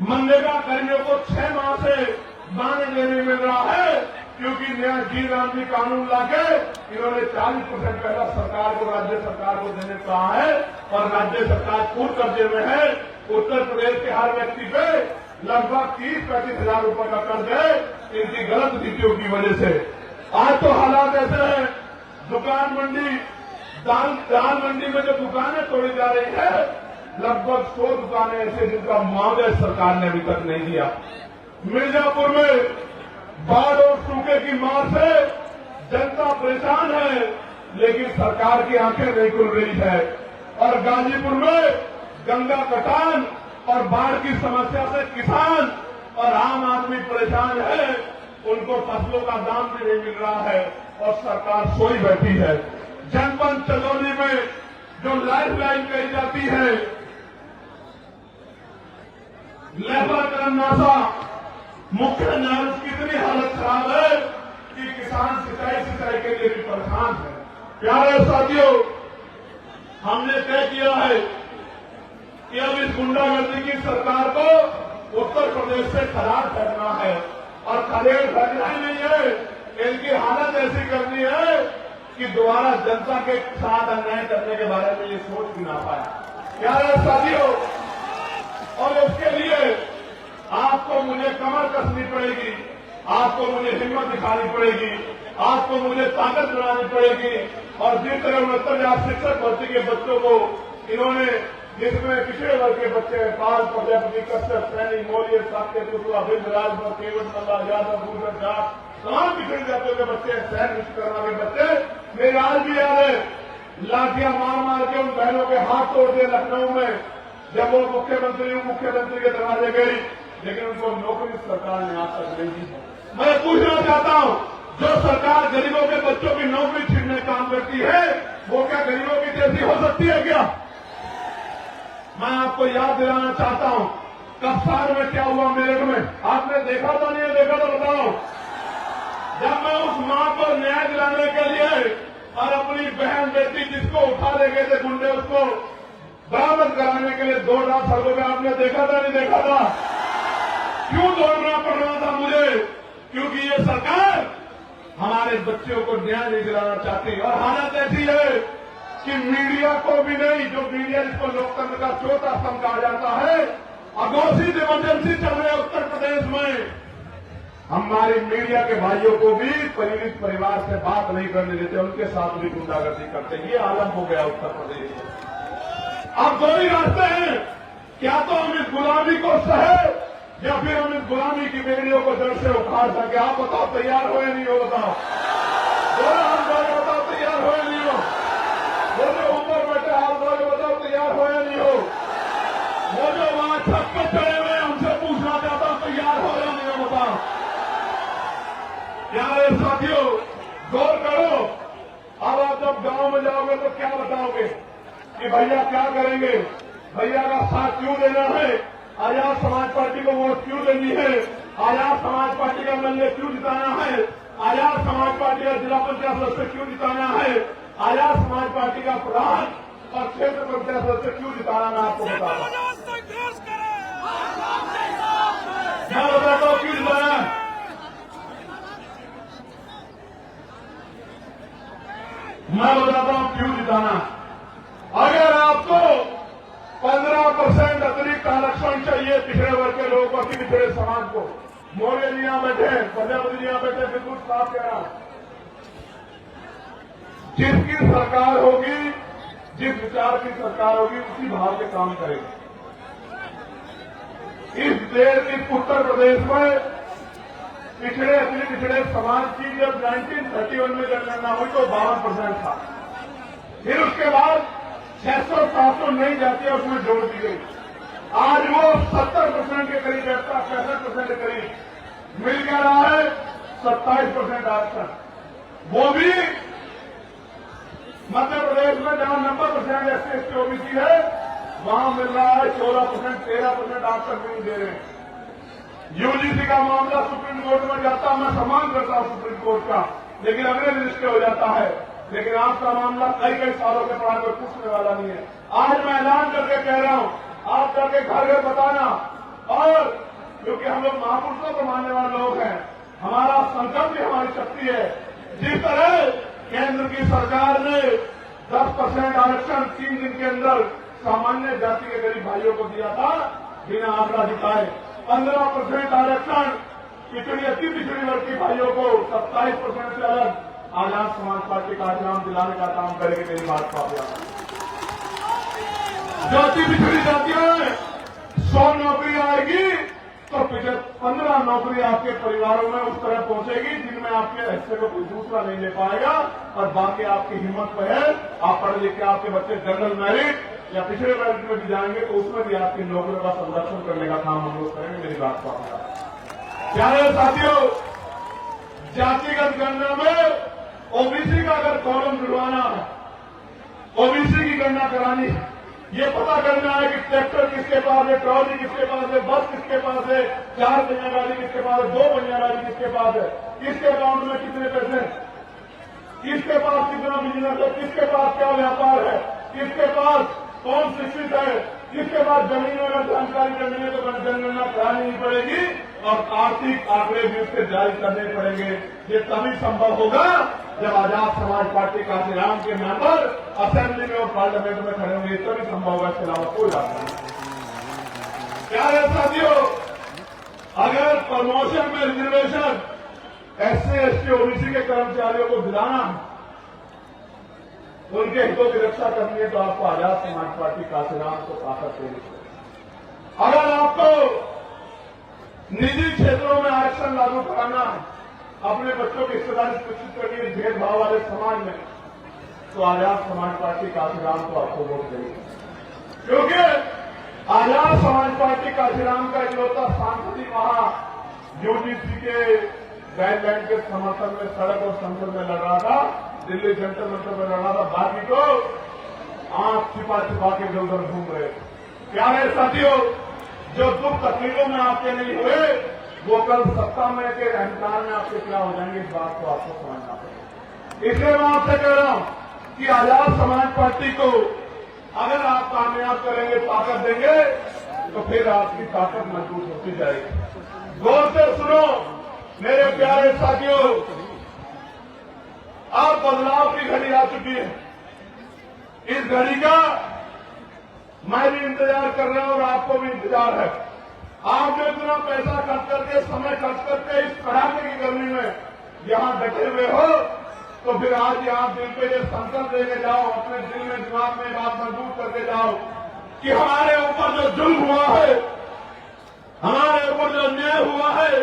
S1: मनरेगा कर्मियों को 6 माह से मानदेय नहीं मिल रहा है क्योंकि नया जी कानून लाके इन्होंने 40% पहला सरकार को, राज्य सरकार को देने को कहा है और राज्य सरकार पूर्ण कर्जे में है। उत्तर प्रदेश के हर व्यक्ति पे लगभग 30-35 हजार रुपए का कर्ज है इनकी गलत नीतियों की वजह से। आज तो हालात ऐसे हैं, दुकान मंडी, दाल मंडी में जो दुकानें तोड़ी जा रही है, लगभग 100 दुकानें ऐसे जिनका मुआवजा सरकार ने अभी तक नहीं दिया। मिर्जापुर में बाढ़ और सूखे की मार से जनता परेशान है लेकिन सरकार की आंखें नहीं खुल रही है। और गाजीपुर में गंगा कटान और बाढ़ की समस्या से किसान और आम आदमी परेशान है, उनको फसलों का दाम भी नहीं मिल रहा है और सरकार सोई बैठी है। जनपद चंदौली में जो लाइफ लाइन कही जाती है, लेबरनासा मुख्य न्याय की इतनी हालत खराब है कि किसान सिंचाई के लिए भी परेशान है। प्यारे साथियों, हमने तय किया है कि अब इस गुंडागर्दी की सरकार को उत्तर प्रदेश से खराब करना है और खदेड़ फेंकना ही नहीं है, इनकी हालत ऐसी करनी है कि दोबारा जनता के साथ अन्याय करने के बारे में ये सोच भी ना पाए। प्यारे साथियों, और उसके लिए आपको मुझे कमर कसनी पड़ेगी, आपको मुझे हिम्मत दिखानी पड़ेगी, आपको मुझे ताकत बनानी पड़ेगी। और जिस तरह 69,000 शिक्षक भर्ती के बच्चों को इन्होंने, जिसमें पिछड़े वर्ग के बच्चे हैं, पाल, प्रजापति, कश्यप, सैनी, मौर्य, साक्य, कुशवा, बिंद, राजभर, केवट, मल्ला, यादव, भूषण, जाट, तमाम पिछड़े जातियों के बच्चे, सैन विश्वकर्मा के बच्चे, मेरे आज भी याद है, लाठियां मार मार के उन बहनों के हाथ तोड़ दिए लखनऊ में, जब वो मुख्यमंत्री के दरवाजे गई, लेकिन उनको नौकरी सरकार ने आज तक नहीं दी। मैं पूछना चाहता हूं, जो सरकार गरीबों के बच्चों की नौकरी छीनने काम करती है, वो क्या गरीबों की जैसी हो सकती है क्या? मैं आपको याद दिलाना चाहता हूं, कप्तान में क्या हुआ मेरठ में, आपने देखा था नहीं देखा तो बताओ। जब मैं उस मां को न्याय दिलाने के लिए और अपनी बहन बेटी जिसको उठा ले गए थे गुंडे, उसको बरामद कराने के लिए दौड़ रहा सड़कों में, आपने देखा था नहीं देखा था? क्यों दौड़ना पड़ रहा था मुझे? क्योंकि ये सरकार हमारे बच्चों को न्याय नहीं दिलाना चाहती। और हालत ऐसी है कि मीडिया को भी नहीं, जो मीडिया जिसको लोकतंत्र का चौथा स्तंभ कहा जाता है, अघोषित इमरजेंसी चल रही है उत्तर प्रदेश में, हमारी मीडिया के भाइयों को भी पीड़ित परिवार से बात नहीं करने देते, उनके साथ भी गुंडागर्दी करते। ये आलम हो गया उत्तर प्रदेश में। अब दो ही रास्ते हैं, क्या तो हम इस गुलामी को सहे या फिर हम इस गुलामी की बेड़ियों को जड़ से उखाड़ सके। आप बताओ तैयार हो या नहीं हो? बताओ, बताओ तैयार हो या नहीं हो? वो जो ऊपर बैठे हाथ धोए बताओ तैयार हो या नहीं हो? वो जो वहां छत पर चढ़े हुए हमसे पूछना चाहता हूं तैयार हो या नहीं हो? बताओ। प्यारे साथियों, गौर करो, अब आप जब गांव में जाओगे तो क्या बताओगे कि भैया क्या करेंगे, भैया का साथ क्यों देना है, आजाद समाज पार्टी को वोट क्यों देनी है, आजाद समाज पार्टी का मल्ले क्यों जिताना है, आजाद समाज पार्टी का जिला पंचायत सदस्य क्यों जिताना है, आजाद समाज पार्टी का प्रधान और क्षेत्र पंचायत सदस्य क्यों जिताना, मैं आपको बताता हूं। मैं बताता हूं क्यों जिताना है। मैं बताता हूं क्यों जिताना। अगर आपको 15% अतिरिक्त आरक्षण चाहिए पिछड़े वर्ग के लोगों को, पिछड़े समाज को, मौर्य जी यहां बैठे, प्रजापति जी यहां बैठे, बिल्कुल साफ कह रहा हूं, जिसकी सरकार होगी, जिस विचार की सरकार होगी, उसी भाव के काम करेगी। इस देश, इस उत्तर प्रदेश में पिछड़े अति पिछड़े समाज की जब 1931 में जनगणना हुई तो 52% था। फिर उसके बाद 600-700 नई जातियां उसमें जोड़ दी गई। आज वो 70% के करीब, 65% के करीब मिल क्या रहा है, 27% आरक्षण। वो भी मध्य प्रदेश में जहां 90% SC/ST OBC है, वहां मिल रहा है 14%, 13% आरक्षण भी नहीं दे रहे हैं। यूजीसी का मामला सुप्रीम कोर्ट में जाता, मैं सम्मान करता हूं सुप्रीम कोर्ट का, लेकिन अगले लिस्ट हो जाता है। लेकिन आपका मामला कई कई सालों के पढ़ा कोई पूछने वाला नहीं है। आज मैं ऐलान करके कह रहा हूं, आप जाके घर घर बताना, और क्योंकि हम लोग महापुरुषों को मानने वाले लोग हैं, हमारा संकल्प भी हमारी शक्ति है। जिस तरह केंद्र की सरकार ने 10% आरक्षण 3 दिन के अंदर सामान्य जाति के गरीब भाइयों को दिया था बिना आंकड़ा दिखाए, 15% आरक्षण अति पिछड़ी वर्ग के भाइयों को 27% से अलग आजाद समाज पार्टी का आराम दिलाने का काम करेगी। मेरी बात को आप जो अति पिछड़ी जातियों में 100 नौकरी आएगी तो 15 नौकरी आपके परिवारों में उस तरह पहुंचेगी जिनमें आपके हिस्से को कोई दूसरा नहीं ले पाएगा, और बाकी आपकी हिम्मत पे है। आप पढ़े लिखे आपके बच्चे जनरल मेरिट या पिछड़े वर्ग में भी जाएंगे तो उसमें भी आपकी नौकरियों का संरक्षण करने का काम हम लोग करेंगे। मेरी बात को आप प्यारे साथियों, जातिगत गणना में ओबीसी का अगर कॉलम जुड़वाना है, ओबीसी की गणना करानी है, ये पता करना है कि ट्रैक्टर किसके पास है, ट्रॉली किसके पास है, बस किसके पास है, 4 पहिया गाड़ी किसके पास है, 2 पहिया गाड़ी किसके पास है, किसके अकाउंट में कितने पैसे, किसके पास कितना बिजनेस है, किसके पास क्या व्यापार है, किसके पास कौन शिक्षित है, किसके पास जमीन में जानकारी करनी है तो जनगणना करानी ही पड़ेगी, और आर्थिक आंकड़े भी उसके जारी करने पड़ेंगे। ये तभी संभव होगा जब आजाद समाज पार्टी काशीराम के मेंबर असेंबली में और पार्लियामेंट में खड़े होंगे, तभी संभव होगा। इसके अलावा कोई बात नहीं। प्यारे साथियों, अगर प्रमोशन में रिजर्वेशन SC ST OBC के कर्मचारियों को दिलाना, उनके हितों की रक्षा करनी है तो आपको आजाद समाज पार्टी काशीराम को ताकत देनी चाहिए। अगर आपको निजी क्षेत्रों में आरक्षण लागू कराना है, अपने बच्चों की हिस्सेदारी सुनिश्चित करनी है भेदभाव वाले समाज में, तो आजाद समाज पार्टी काशीराम को आपको वोट देनी है। क्योंकि आजाद समाज पार्टी काशीराम का इकलौता सांसद ही वहां यूजीसी के गाइडलाइन के समर्थन में सड़क और संसद में लड़ रहा था, दिल्ली जंतर मंतर में लड़ रहा था, बाकी तो आंख छिपा छिपा के इधर उधर घूम रहे। प्यारे साथियों, जो दुख तकलीफों में आपके नहीं हुए वो कल सत्ता में के अहंकार में आपके क्या हो जाएंगे, इस बात को आपको समझना पड़ेगा। इसलिए मैं आपसे कह रहा हूं कि आजाद समाज पार्टी को अगर आप कामयाब करेंगे, ताकत देंगे, तो फिर आपकी ताकत मजबूत होती जाएगी। गौर से सुनो मेरे प्यारे साथियों, अब बदलाव की घड़ी आ चुकी है। इस घड़ी का मैं भी इंतजार कर रहा हूं और आपको भी इंतजार है। आप जो इतना पैसा खर्च करके, समय खर्च करके इस कड़ाके की गर्मी में यहां डटे हुए हो, तो फिर आज यहां दिल पे ये संकल्प लेके जाओ, अपने दिल में दिमाग में बात मजबूत करके जाओ कि हमारे ऊपर जो जुल्म हुआ है, हमारे ऊपर जो अन्याय हुआ है,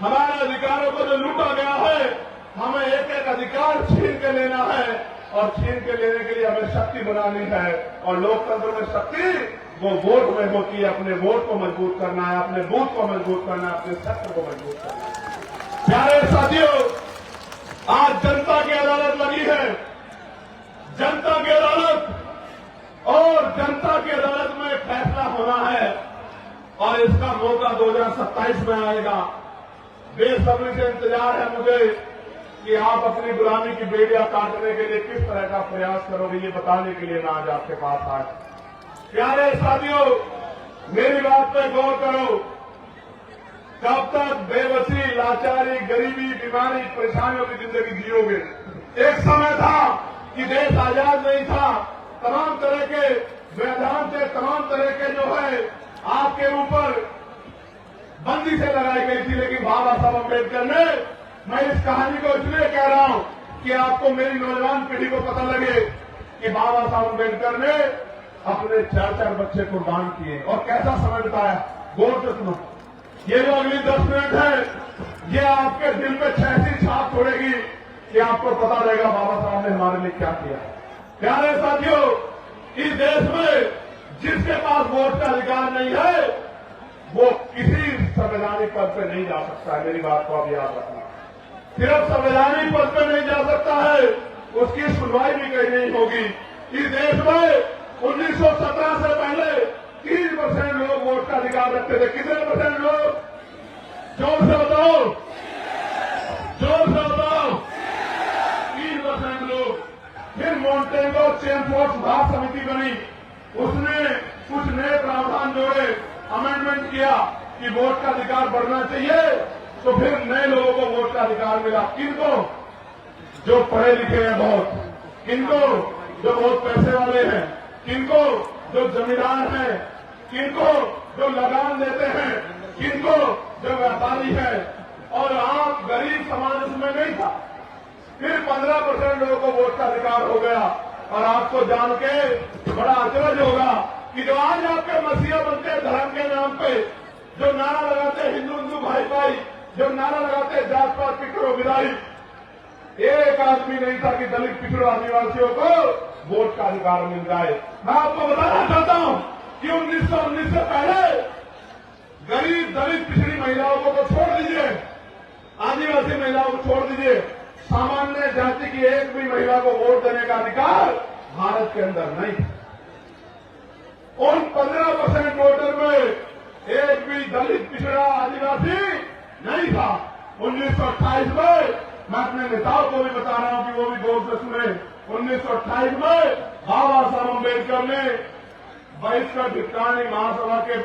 S1: हमारे अधिकारों को जो लूटा गया है, हमें एक एक अधिकार छीन के लेना है, और छीन के लेने के लिए हमें शक्ति बनानी है। और लोकतंत्र में शक्ति वो वोट में होती है। अपने वोट को मजबूत करना है, अपने बूथ को मजबूत करना है, अपने क्षेत्र को मजबूत करना है। प्यारे साथियों, आज जनता की अदालत लगी है, जनता की अदालत, और जनता की अदालत में फैसला होना है, और इसका मौका 2027 में आएगा। बेसब्री से इंतजार है मुझे कि आप अपनी गुलामी की बेड़ियां काटने के लिए किस तरह का प्रयास करोगे, ये बताने के लिए मैं आज आपके पास आया। प्यारे साथियों, मेरी बात पे गौर करो। कब तक बेबसी, लाचारी, गरीबी, बीमारी, परेशानियों की जिंदगी जियोगे? एक समय था कि देश आजाद नहीं था, तमाम तरह के व्यवधान थे, तमाम तरह के जो है आपके ऊपर बंदी से लगाई गई थी, लेकिन बाबा साहब अम्बेडकर ने, मैं इस कहानी को इसलिए कह रहा हूं कि आपको, मेरी नौजवान पीढ़ी को पता लगे कि बाबा साहब अम्बेडकर ने अपने 4-4 बच्चे कुर्बान किए और कैसा समय बिताया। गौर से सुनो, ये जो अगली 10 मिनट है, ये आपके दिल पे ऐसी छाप छोड़ेगी कि आपको पता रहेगा बाबा साहब ने हमारे लिए क्या किया। प्यारे साथियों, इस देश में जिसके पास वोट का अधिकार नहीं है वो किसी संवैधानिक पद पे नहीं जा सकता है। मेरी बात को आप याद रखना। सिर्फ संवैधानिक पद पे नहीं जा सकता है, उसकी सुनवाई भी कहीं नहीं होगी। इस देश में 1917 से पहले 30% लोग वोट का अधिकार रखते थे। कितने परसेंट लोग? जोर से बताओ, जोर से बताओ। 3% लोग। फिर मॉन्टेगो चेमफोर्ड सुधार समिति बनी, उसने कुछ नए प्रावधान जोड़े, अमेंडमेंट किया कि वोट का अधिकार बढ़ना चाहिए, तो फिर नए लोगों को वोट का अधिकार मिला। किनको? जो पढ़े लिखे हैं बहुत, किनको? जो बहुत पैसे वाले हैं, किनको? जो जमींदार हैं, किनको? जो लगान देते हैं, किनको? जो व्यापारी है, और आम गरीब समाज उसमें नहीं था। फिर 15% लोगों को वोट का अधिकार हो गया। और आपको जान के बड़ा अचरज होगा कि जो आज आपके मसीहा बनते हैं धर्म के नाम पे, जो नारा लगाते हैं हिंदू हिंदू भाई भाई, जो नारा लगाते हैं जात पात पिछड़ो विदाई, एक आदमी नहीं था कि दलित पिछड़ो आदिवासियों को वोट का अधिकार मिल जाए। मैं आपको बताना चाहता हूं कि 1919 से पहले गरीब दलित पिछड़ी महिलाओं को तो छोड़ दीजिए, आदिवासी महिलाओं को छोड़ दीजिए, सामान्य जाति की एक भी महिला को वोट देने का अधिकार भारत के अंदर नहीं। उन 15% वोटर में एक भी दलित पिछड़ा आदिवासी नहीं था। 1928 में मैं अपने नेताओं को भी बता रहा हूं कि वो भी गौर से सुने। 1928 में बाबा साहब अम्बेडकर ने बहिष्कार भिक्षाणी महासभा के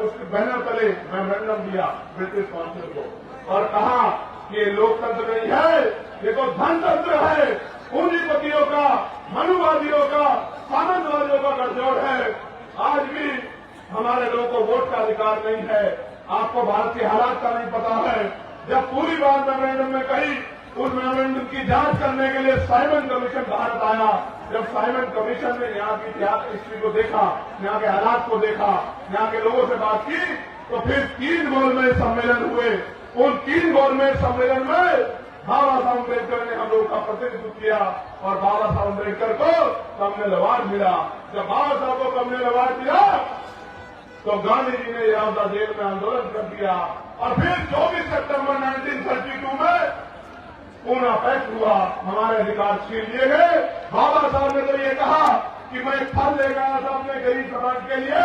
S1: उसके बैनर तले मेमोरेंडम दिया ब्रिटिश काउंसिल को और कहा कि ये लोकतंत्र नहीं है, ये तो धनतंत्र है, पूंजीपतियों का, मनुवादियों का, सामंतवादियों का गठजोड़ है। आज भी हमारे लोगों को वोट का अधिकार नहीं है। आपको भारत के हालात का नहीं पता है। जब पूरी बात मेमोरेंडम में कही, उस मेमोरेंडम की जांच करने के लिए साइमन कमीशन भारत आया। जब साइमन कमीशन ने यहाँ की इतिहास हिस्ट्री को देखा, यहाँ के हालात को देखा, यहाँ के लोगों से बात की, तो फिर 3 गोलमेज सम्मेलन हुए। उन 3 गोलमेज सम्मेलन में बाबा साहब अम्बेडकर ने हम लोग का प्रतिनिधित्व किया और बाबा साहब अम्बेडकर को कम्युनल अवार्ड मिला। जब बाबा साहब को कम्युनल अवार्ड मिला तो गांधी जी ने यहां जेल में आंदोलन कर दिया और फिर 24 सितंबर 1932 में पूना पैक्ट हुआ, हमारे अधिकार छीन लिए गए। बाबा साहब ने तो ये कहा कि मैं फल लेकर आया था अपने गरीब समाज के लिए,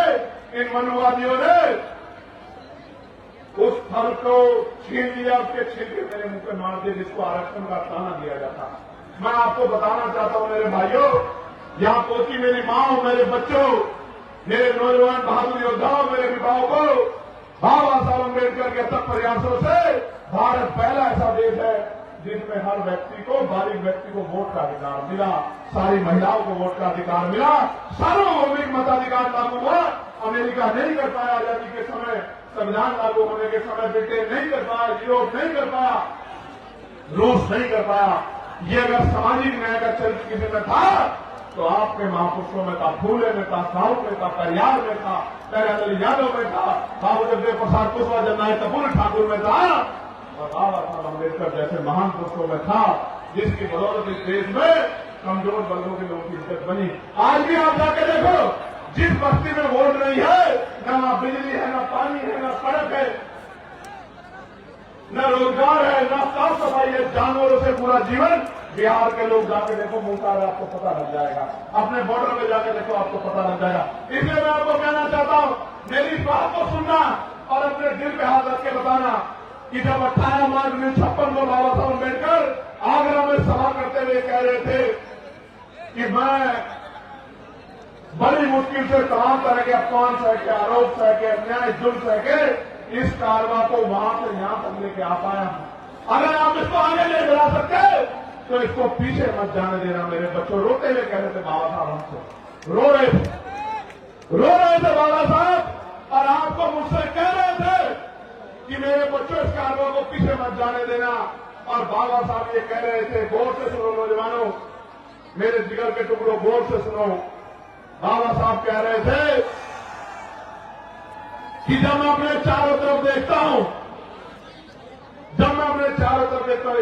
S1: इन मनुवादियों ने उस फल को छीन लिया, उसके छिलके मेरे मुंह पे मार दिए, जिसको आरक्षण का ताना दिया जाता। मैं आपको बताना चाहता हूं मेरे भाइयों, यहां पहुंची मेरी मां, मेरे बच्चों, मेरे नौजवान बहादुर योद्धाओं, मेरे विवाहों को बाबा साहब अम्बेडकर के अथक प्रयासों से भारत पहला ऐसा देश है जिसमें हर व्यक्ति को, बारीक व्यक्ति को वोट का अधिकार मिला, सारी महिलाओं को वोट का अधिकार मिला, सार्वभौमिक मताधिकार लागू हुआ। अमेरिका नहीं कर पाया आजादी के समय, संविधान लागू होने के समय ब्रिटेन नहीं कर पाया, यूरोप नहीं कर पाया, रूस नहीं कर पाया। ये अगर सामाजिक न्याय का चरित्र किसी में था तो आपके महापुरुषों में था, फूले में था, साहू में था, परियार में था, दयानंद यादव में था, बाबू जगदेव प्रसाद कुशवाहा, जननायक कपूर ठाकुर में था और बाबा साहब अम्बेडकर जैसे महान पुरुषों में था, जिसकी बदौलत इस देश में कमजोर वर्गों के लोगों की इज्जत बनी। आज भी आप जाके देखो, जिस बस्ती में वोट नहीं है, न बिजली है, न पानी है, न सड़क है, न रोजगार है, न साफ सफाई है, जानवरों से पूरा जीवन। बिहार के लोग जाके देखो मुंगतार, आपको पता लग जाएगा। अपने बॉर्डर पे जाके देखो, आपको पता लग जाएगा। इसलिए मैं आपको कहना चाहता हूं, मेरी बात को सुनना और अपने दिल पे हाथ रख के बताना कि जब 18 मार्च 1956 को बाबा साहब अम्बेडकर आगरा में सभा करते हुए कह रहे थे कि मैं बड़ी मुश्किल से तमाम तरह के अपमान सह के, आरोप सह के, अन्याय जुल्म सह के इस कारवा को वहां से यहां तक लेके आ पाया हूं। अगर आप इसको आगे ले बढ़ा सकते तो इसको पीछे मत जाने देना। मेरे बच्चों रोते हुए कह रहे थे बाबा साहब, हमसे रो रहे थे बाबा साहब, और आपको मुझसे कह रहे थे कि मेरे बच्चों इस कारवा को पीछे मत जाने देना। और बाबा साहब ये कह रहे थे, गौर से सुनो नौजवानों, मेरे जिगर के टुकड़ों, गौर से सुनो। बाबा साहब कह रहे थे कि जब मैं अपने चारों तरफ देखता हूं,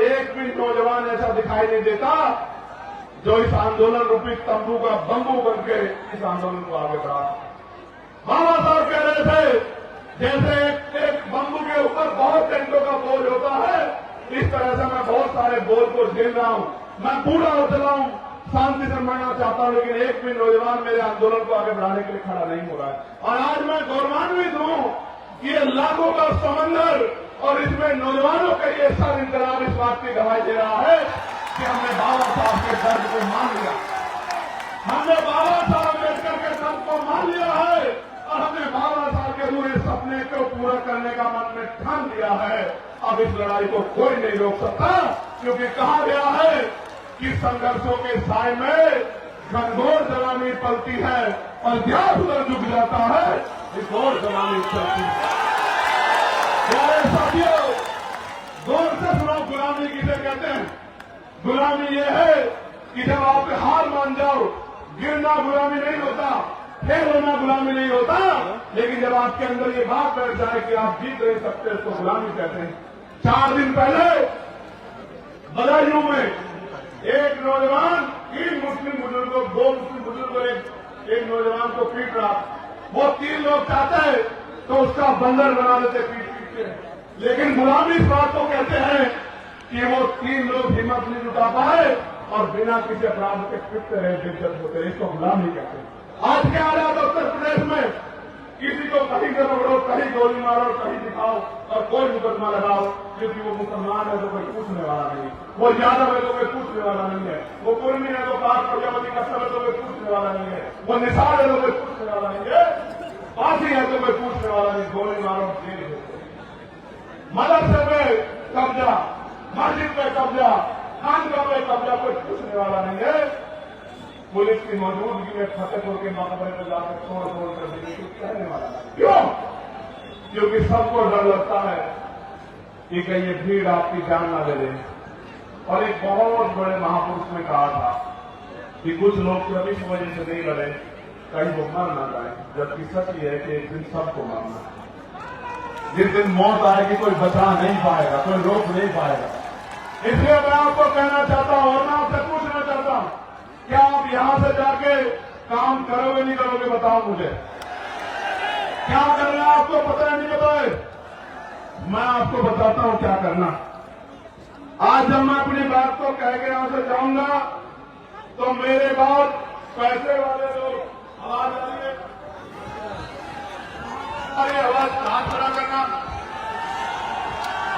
S1: एक भी नौजवान ऐसा दिखाई नहीं देता जो इस आंदोलन रूपी तंबू का बंबू बन के इस आंदोलन को आगे बढ़ा। बाबा साहब कह रहे थे, जैसे एक बंबू के ऊपर बहुत टेंटों का बोझ होता है, इस तरह से मैं बहुत सारे बोझ को झेल रहा हूं। मैं बूढ़ा हो चला हूं, शांति से मरना चाहता हूं, लेकिन एक भी नौजवान मेरे आंदोलन को आगे बढ़ाने के लिए खड़ा नहीं हो रहा है। और आज मैं गौरवान्वित हूं कि ये लाखों का समंदर और इसमें नौजवानों का ये सब इंकलाब इस बात की गवाही दे रहा है कि हमने बाबा साहब के दर्द को मान लिया, हमने बाबा साहब अम्बेडकर के दर्द को मान लिया है और हमने बाबा साहब के पूरे सपने को पूरा करने का मन में ठान लिया है। अब इस लड़ाई को कोई नहीं रोक सकता, क्योंकि कहा गया है कि संघर्षों के साय में घनघोर जलानी पलती है और ध्यान उधर झुक जाता है, इस घोर जलानी चलती है। प्यारे साथियों, गौर से सुनो, गुलामी किसे कहते हैं? गुलामी ये है कि जब आप हार मान जाओ, गिरना गुलामी नहीं होता, फेल होना गुलामी नहीं होता, लेकिन जब आपके अंदर ये बात बैठ जाए कि आप जीत नहीं सकते, उसको गुलामी कहते हैं। 4 दिन पहले बदायूं में एक नौजवान 3 मुस्लिम बुजुर्गों, 2 मुस्लिम बुजुर्गों एक नौजवान को पीट रहा, वो 3 लोग चाहते हैं तो उसका बंदर बना देते पीट पीट के, लेकिन गुलामी इस बात को कहते हैं कि वो 3 लोग हिम्मत नहीं जुटा पाए और बिना किसी अपराध के पिटते रहे, बेइज्जत होते रहे, इसको गुलामी कहते हैं। आज के हालात उत्तर प्रदेश में किसी को कहीं से पकड़ो, कहीं गोली मारो, कहीं दिखाओ और कोई मुकदमा लगाओ, क्योंकि वो मुसलमान है तो कोई पूछने वाला नहीं, वो यादव है तो कोई पूछने वाला नहीं है, वो कुर्मी है तो काट प्रजापति का सब है तो कोई पूछने वाला नहीं है, वो निसार है तो कोई पूछने वाला नहीं है, फांसी है तो कोई पूछने वाला नहीं, गोली मारो जेल हो। मदरसे में कब्जा, मस्जिद में कब्जा, खानका में कब्जा, कोई पूछने वाला नहीं है। पुलिस की मौजूदगी में फतेहपुर के मकबरे में जाकर तोड़ कर देने कुछ कहने वाला है। क्यों? क्योंकि सबको डर लगता है कि कहीं ये भीड़ आपकी जान ना ले ले। और एक बहुत बड़े महापुरुष ने कहा था कि कुछ लोग तो इस वजह से नहीं लड़े कहीं वो मर ना जाए, जबकि सच ये है कि एक दिन सबको मरना है। जिस दिन मौत आएगी कोई बचा नहीं पाएगा, कोई रोक नहीं पाएगा। इसलिए मैं आपको कहना चाहता हूं और मैं आपसे पूछना चाहता हूं, क्या आप यहां से जाके काम करोगे नहीं करोगे? बताओ मुझे, क्या करना आपको पता है नहीं पता है? मैं आपको बताता हूं क्या करना। आज जब मैं अपनी बात को कह के यहां से जाऊंगा तो मेरे बाद पैसे वाले लोग आवाज आ रही है, अरे आवाज हाथ खड़ा करना,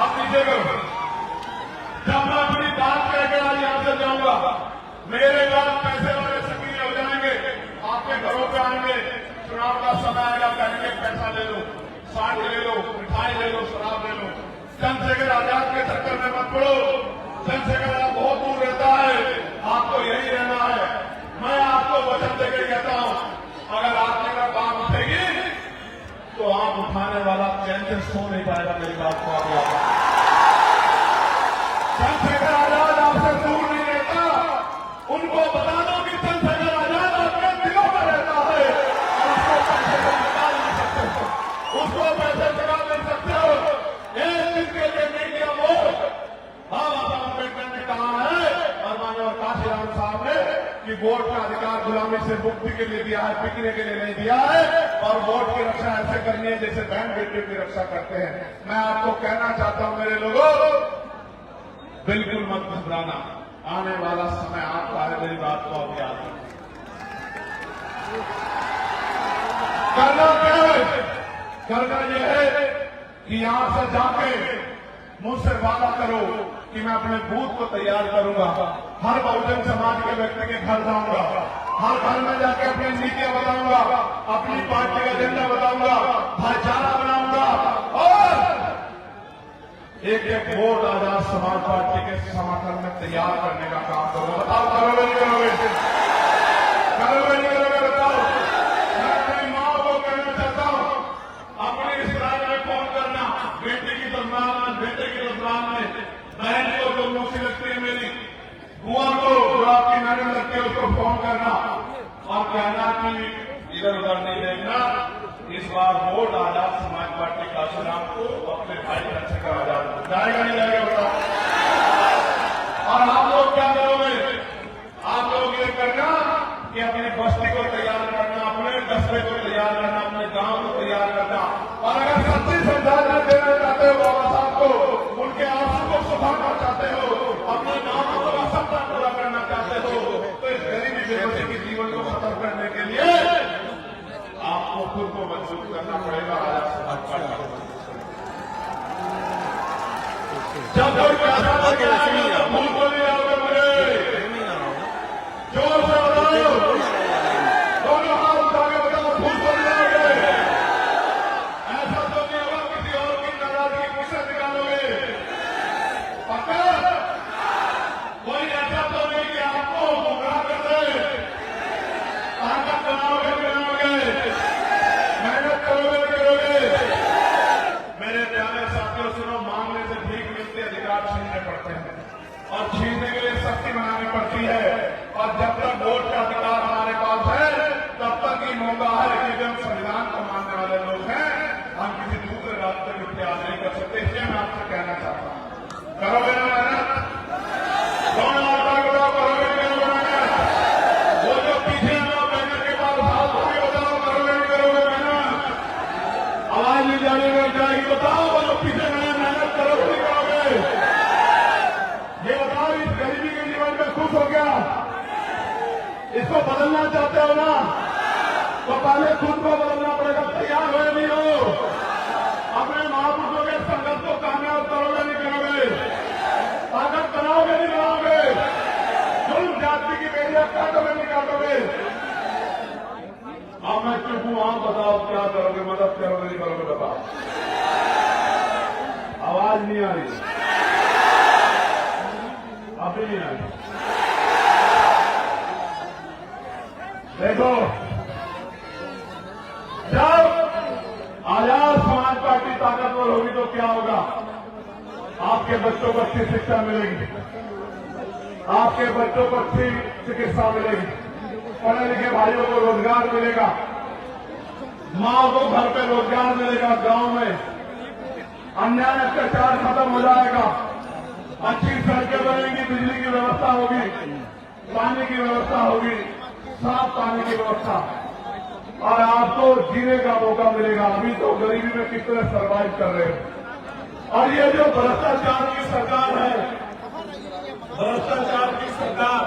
S1: अब नीचे करो। जब मैं अपनी बात कह के आज यहां से जाऊंगा, मेरे बाद पैसे वाले सक्रिय हो जाएंगे, आपके घरों पे आएंगे, चुनाव का समय आएगा, कहेंगे पैसा ले लो, साठ ले लो, मिठाई ले लो, शराब ले लो। चंद्रशेखर आजाद के चक्कर में मत पड़ो, चंद्रशेखर आजाद बहुत दूर रहता है, आपको यही रहना है। मैं आपको वचन देकर कहता हूं, अगर आपने का बात उठेगी तो आप उठाने वाला चैन से सो नहीं पाएगा। मेरी बात को आप याद रखें। चंद्रशेखर आजाद आपसे दूर नहीं रहता, उनको बता दो कि चंद्रशेखर आजाद आपके दिलों में रहता है और उसको पैसे से निकाल नहीं सकते हो, उसको पैसे चुरा नहीं सकते हो। एक दिन के लिए नहीं किया वोट। बाबा साहब अम्बेडकर ने कहा है और माननीय काशीराम साहब ने कि वोट का अधिकार गुलामी से मुक्ति के लिए दिया है, बिकने के लिए नहीं दिया है। और वोट की रक्षा ऐसे करनी है जैसे बहन बेटे की रक्षा करते हैं। मैं आपको कहना चाहता हूं मेरे लोगों, बिल्कुल मत घबराना, आने वाला समय आपका है। मेरी बात को आप याद रखें। करना क्या है? करना यह है कि यहां से जाके मुझसे वादा करो कि मैं अपने बूथ को तैयार करूंगा, हर बहुजन समाज के व्यक्ति के घर जाऊंगा, हर घर में जाके अपनी नीतियां बताऊंगा, अपनी पार्टी का एजेंडा बताऊंगा, भाईचारा बनाऊंगा और एक एक वोट आजाद समाज पार्टी के समर्थन में तैयार करने का काम करूंगा। बताओ करोगे नहीं करोगे? करोगे नहीं करोगे? बताओ। मैं अपनी मां को कहना चाहता हूं, अपनी इस राय में फोन करना, बेटी की तस्वीर में, बेटे की तस्वीर में, बहन को जो मुझसे लगती है मेरी, बुआ को जो आपकी नजर लगती है उसको फोन करना और कहना कि इधर उधर नहीं देखना, इस बार वोट आजाद समाज पार्टी काशीराम को अपने भाई चंद्रशेखर आजाद को जाएगा नहीं जाएगा? बताओ। और आप लोग क्या करोगे? आप लोग ये करना कि अपनी बस्ती को तैयार करना, अपने कस्बे को तैयार करना, अपने गांव को तैयार करना। और अगर सच्ची श्रद्धांजलि देना चाहते हो बाबा साहब को, उनके आंसू को सुखाना चाहते हो, अपने गांव का सपना पूरा करना चाहते हो, तो इस गरीबी बेबसी के जीवन को खत्म करने के लिए आपको खुद को मजबूत करना पड़ेगा। आजाद समाज पार्टी जब कोई पैसा लेके आएगा तो भूल को नहीं आओगे मुझे। जोर से बताओ, दोनों हाथ उठा के बताओ, भूल को नहीं आओगे। ऐसा तो नहीं होगा किसी और की नाराजगी मुझसे निकालोगे। पक्का? कोई ऐसा तो नहीं कि आपको गुमराह कर दे। ताकत बनाओगे बनाओगे, मेहनत करोगे करोगे। मेरे प्यारे साथियों सुनो, मांगने से भीख मिलती है, अधिकार छीनने पड़ते हैं और छीनने के लिए शक्ति बनानी पड़ती है। और जब तक वोट का अधिकार हमारे पास है तब तक ही मौका है कि हम संविधान को मानने वाले लोग हैं, हम किसी दूसरे रास्ते में इतिहास नहीं कर सकते। इसलिए मैं आपसे कहना चाहता हूं, करोगे ना मेहनत? दोनों आटा बताओ, करोगे नहीं करोगे मेहनत? वो जो पीछे लोग मेहनत के बाद हाथ धोके बताओ, करोगे नहीं करोगे मेहनत? आवाज नहीं जाने में जाएगी, बताओ वो जो पीछे मेहनत करोगे नहीं करोगे? ये बताओ, इस गरीबी के जीवन में खुश हो गया? इसको बदलना चाहते हो ना, तो पहले खुद को बदलना पड़ेगा। तैयार हो नहीं हो? अपने महापुरुषों के संघर्ष को कामयाब करोगे नहीं करोगे? ताकत बनाओगे नहीं बनाओगे? जुल्म जाति की बेड़ियां काटोगे नहीं काटोगे? अब मैं चुप हूं, आप बताओ क्या करोगे, मदद करोगे नहीं करोगे? बताओ, आवाज नहीं आ रही, अभी नहीं आ रही। देखो, जब आजाद समाज पार्टी ताकतवर होगी तो क्या होगा? आपके बच्चों को अच्छी शिक्षा मिलेगी, आपके बच्चों को अच्छी चिकित्सा मिलेगी, पढ़े लिखे भाइयों को रोजगार मिलेगा, माँ को घर पे रोजगार मिलेगा, गांव में अन्याय अत्याचार खत्म हो जाएगा, अच्छी सड़कें बनेंगी, बिजली की व्यवस्था होगी, पानी की व्यवस्था होगी, साफ पानी की व्यवस्था, और आपको जीने का मौका मिलेगा। अभी तो गरीबी में कितने सर्वाइव कर रहे हो। और ये जो भ्रष्टाचार की सरकार है, भ्रष्टाचार की सरकार,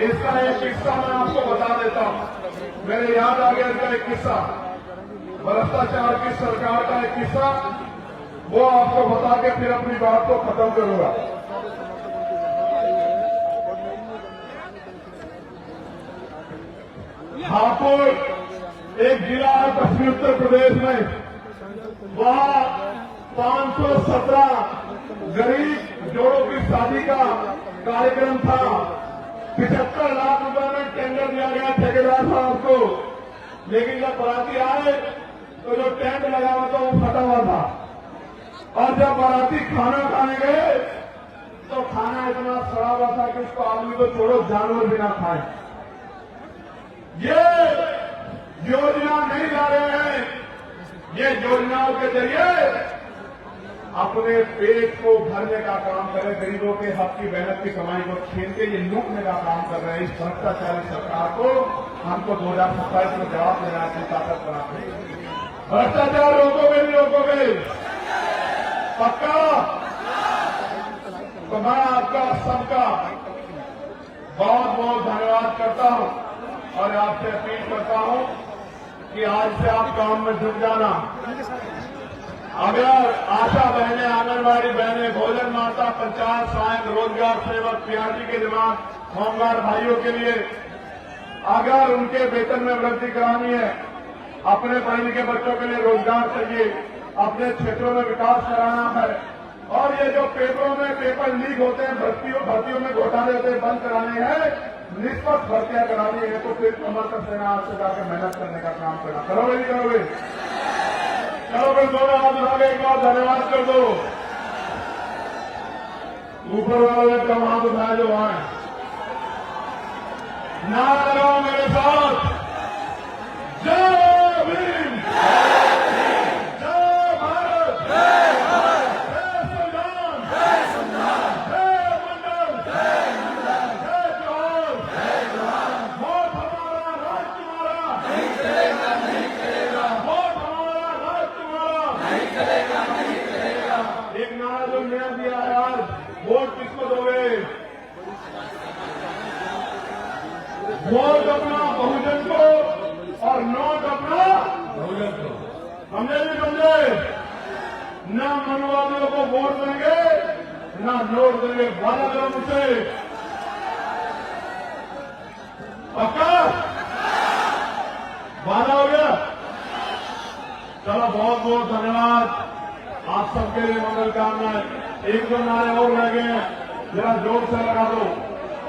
S1: इसका एक किस्सा मैं आपको बता देता हूं। मेरे याद आ गया इसका एक किस्सा, भ्रष्टाचार की सरकार का एक किस्सा, वो आपको बता के फिर अपनी बात को खत्म करूंगा। हापुड़ एक जिला है पश्चिमी उत्तर प्रदेश में, वहां 517 गरीब जोड़ों की शादी का कार्यक्रम था। 75 लाख रुपए में टेंडर दिया गया ठेकेदार साहब को, लेकिन जब बाराती आए तो जो टेंट लगा हुआ था वो फटा हुआ था। और जब बाराती खाना खाने गए तो खाना इतना सड़ा हुआ था कि उसको आदमी को छोड़ो जानवर भी ना खाए। ये योजना नहीं ला रहे हैं, ये योजनाओं के जरिए अपने पेट को भरने का काम कर रहे, गरीबों के हक की मेहनत की कमाई को छीन के ये लूटने का काम कर रहे हैं। इस भ्रष्टाचारी सरकार को हमको 2027 में जवाब देना है, ताकत बनाते। भ्रष्टाचार रोकोगे नहीं रोकोगे? पक्का? तो मैं आपका सबका बहुत बहुत धन्यवाद करता हूं और आपसे अपील करता हूं कि आज से आप काम में जुट जाना। अगर आशा बहनें, आंगनबाड़ी बहनें, भोजन माता, पंचायत सहायक, रोजगार सेवक, पीआरटी के जवान, होमगार्ड भाइयों के लिए अगर उनके वेतन में वृद्धि करानी है, अपने पढ़े लिखे बच्चों के लिए रोजगार चाहिए, अपने क्षेत्रों में विकास कराना है, और ये जो पेपरों में पेपर लीक होते हैं, भर्तियों में घोटाले होते हैं, बंद कराने हैं, निष्पक्ष भर्तियां करानी है, तो फिर कमर कस लेना, आपसे जाकर मेहनत करने का काम करना। करोगे नहीं करोगे? चलो फिर दोनों हाथ उठा के एक बार धन्यवाद कर दो। ऊपर वालों ने कम हाथ उठाया जो वहां है, नारा लगाओ मेरे साथ, जय भीम, जय भारत, जय संविधान, जय मंडल, जय जवाहर, वोट हमारा राज तुम्हारा, नहीं चलेगा नहीं चलेगा, वोट हमारा राज तुम्हारा, नहीं चलेगा नहीं चलेगा। एक नारा जो नया दिया है आज, वोट किसको दोगे? वोट अपना बहुजन को और नोट अपना बहुजन को। समझे नहीं समझे? न मनवादियों को वोट देंगे ना नोट देंगे, वादा करो मुझसे, पक्का वादा हो गया। चलो बहुत बहुत धन्यवाद, आप सबके लिए मंगल कामनाएं। एक दो नारे और रह गए, जरा जोर से लगा दो।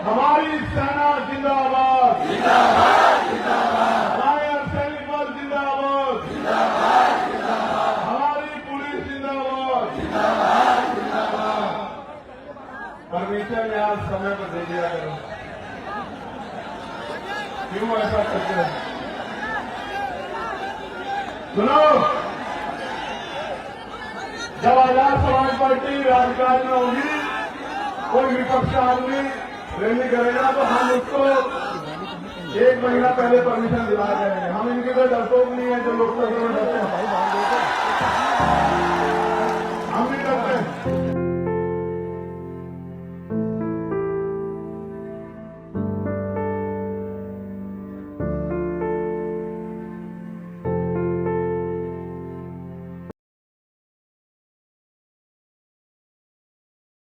S1: हमारी सेना जिंदाबाद,
S2: जिंदाबाद जिंदाबाद,
S1: हमारे सैनिक बल जिंदाबाद,
S2: जिंदाबाद जिंदाबाद,
S1: हमारी पुलिस जिंदाबाद।
S2: जिंदाबाद जिंदाबाद।
S1: परमिशन यार समय पर दे दिया करो, क्यों ऐसा करते हैं? सुनो, जब आजाद समाज पार्टी राजकाज में होगी, कोई विपक्ष का आदमी रैली करेगा तो हम उसको 1 महीना पहले परमिशन दिला देंगे। हम इनके तो डरपोक नहीं है जो लोकतंत्र में डरते हैं।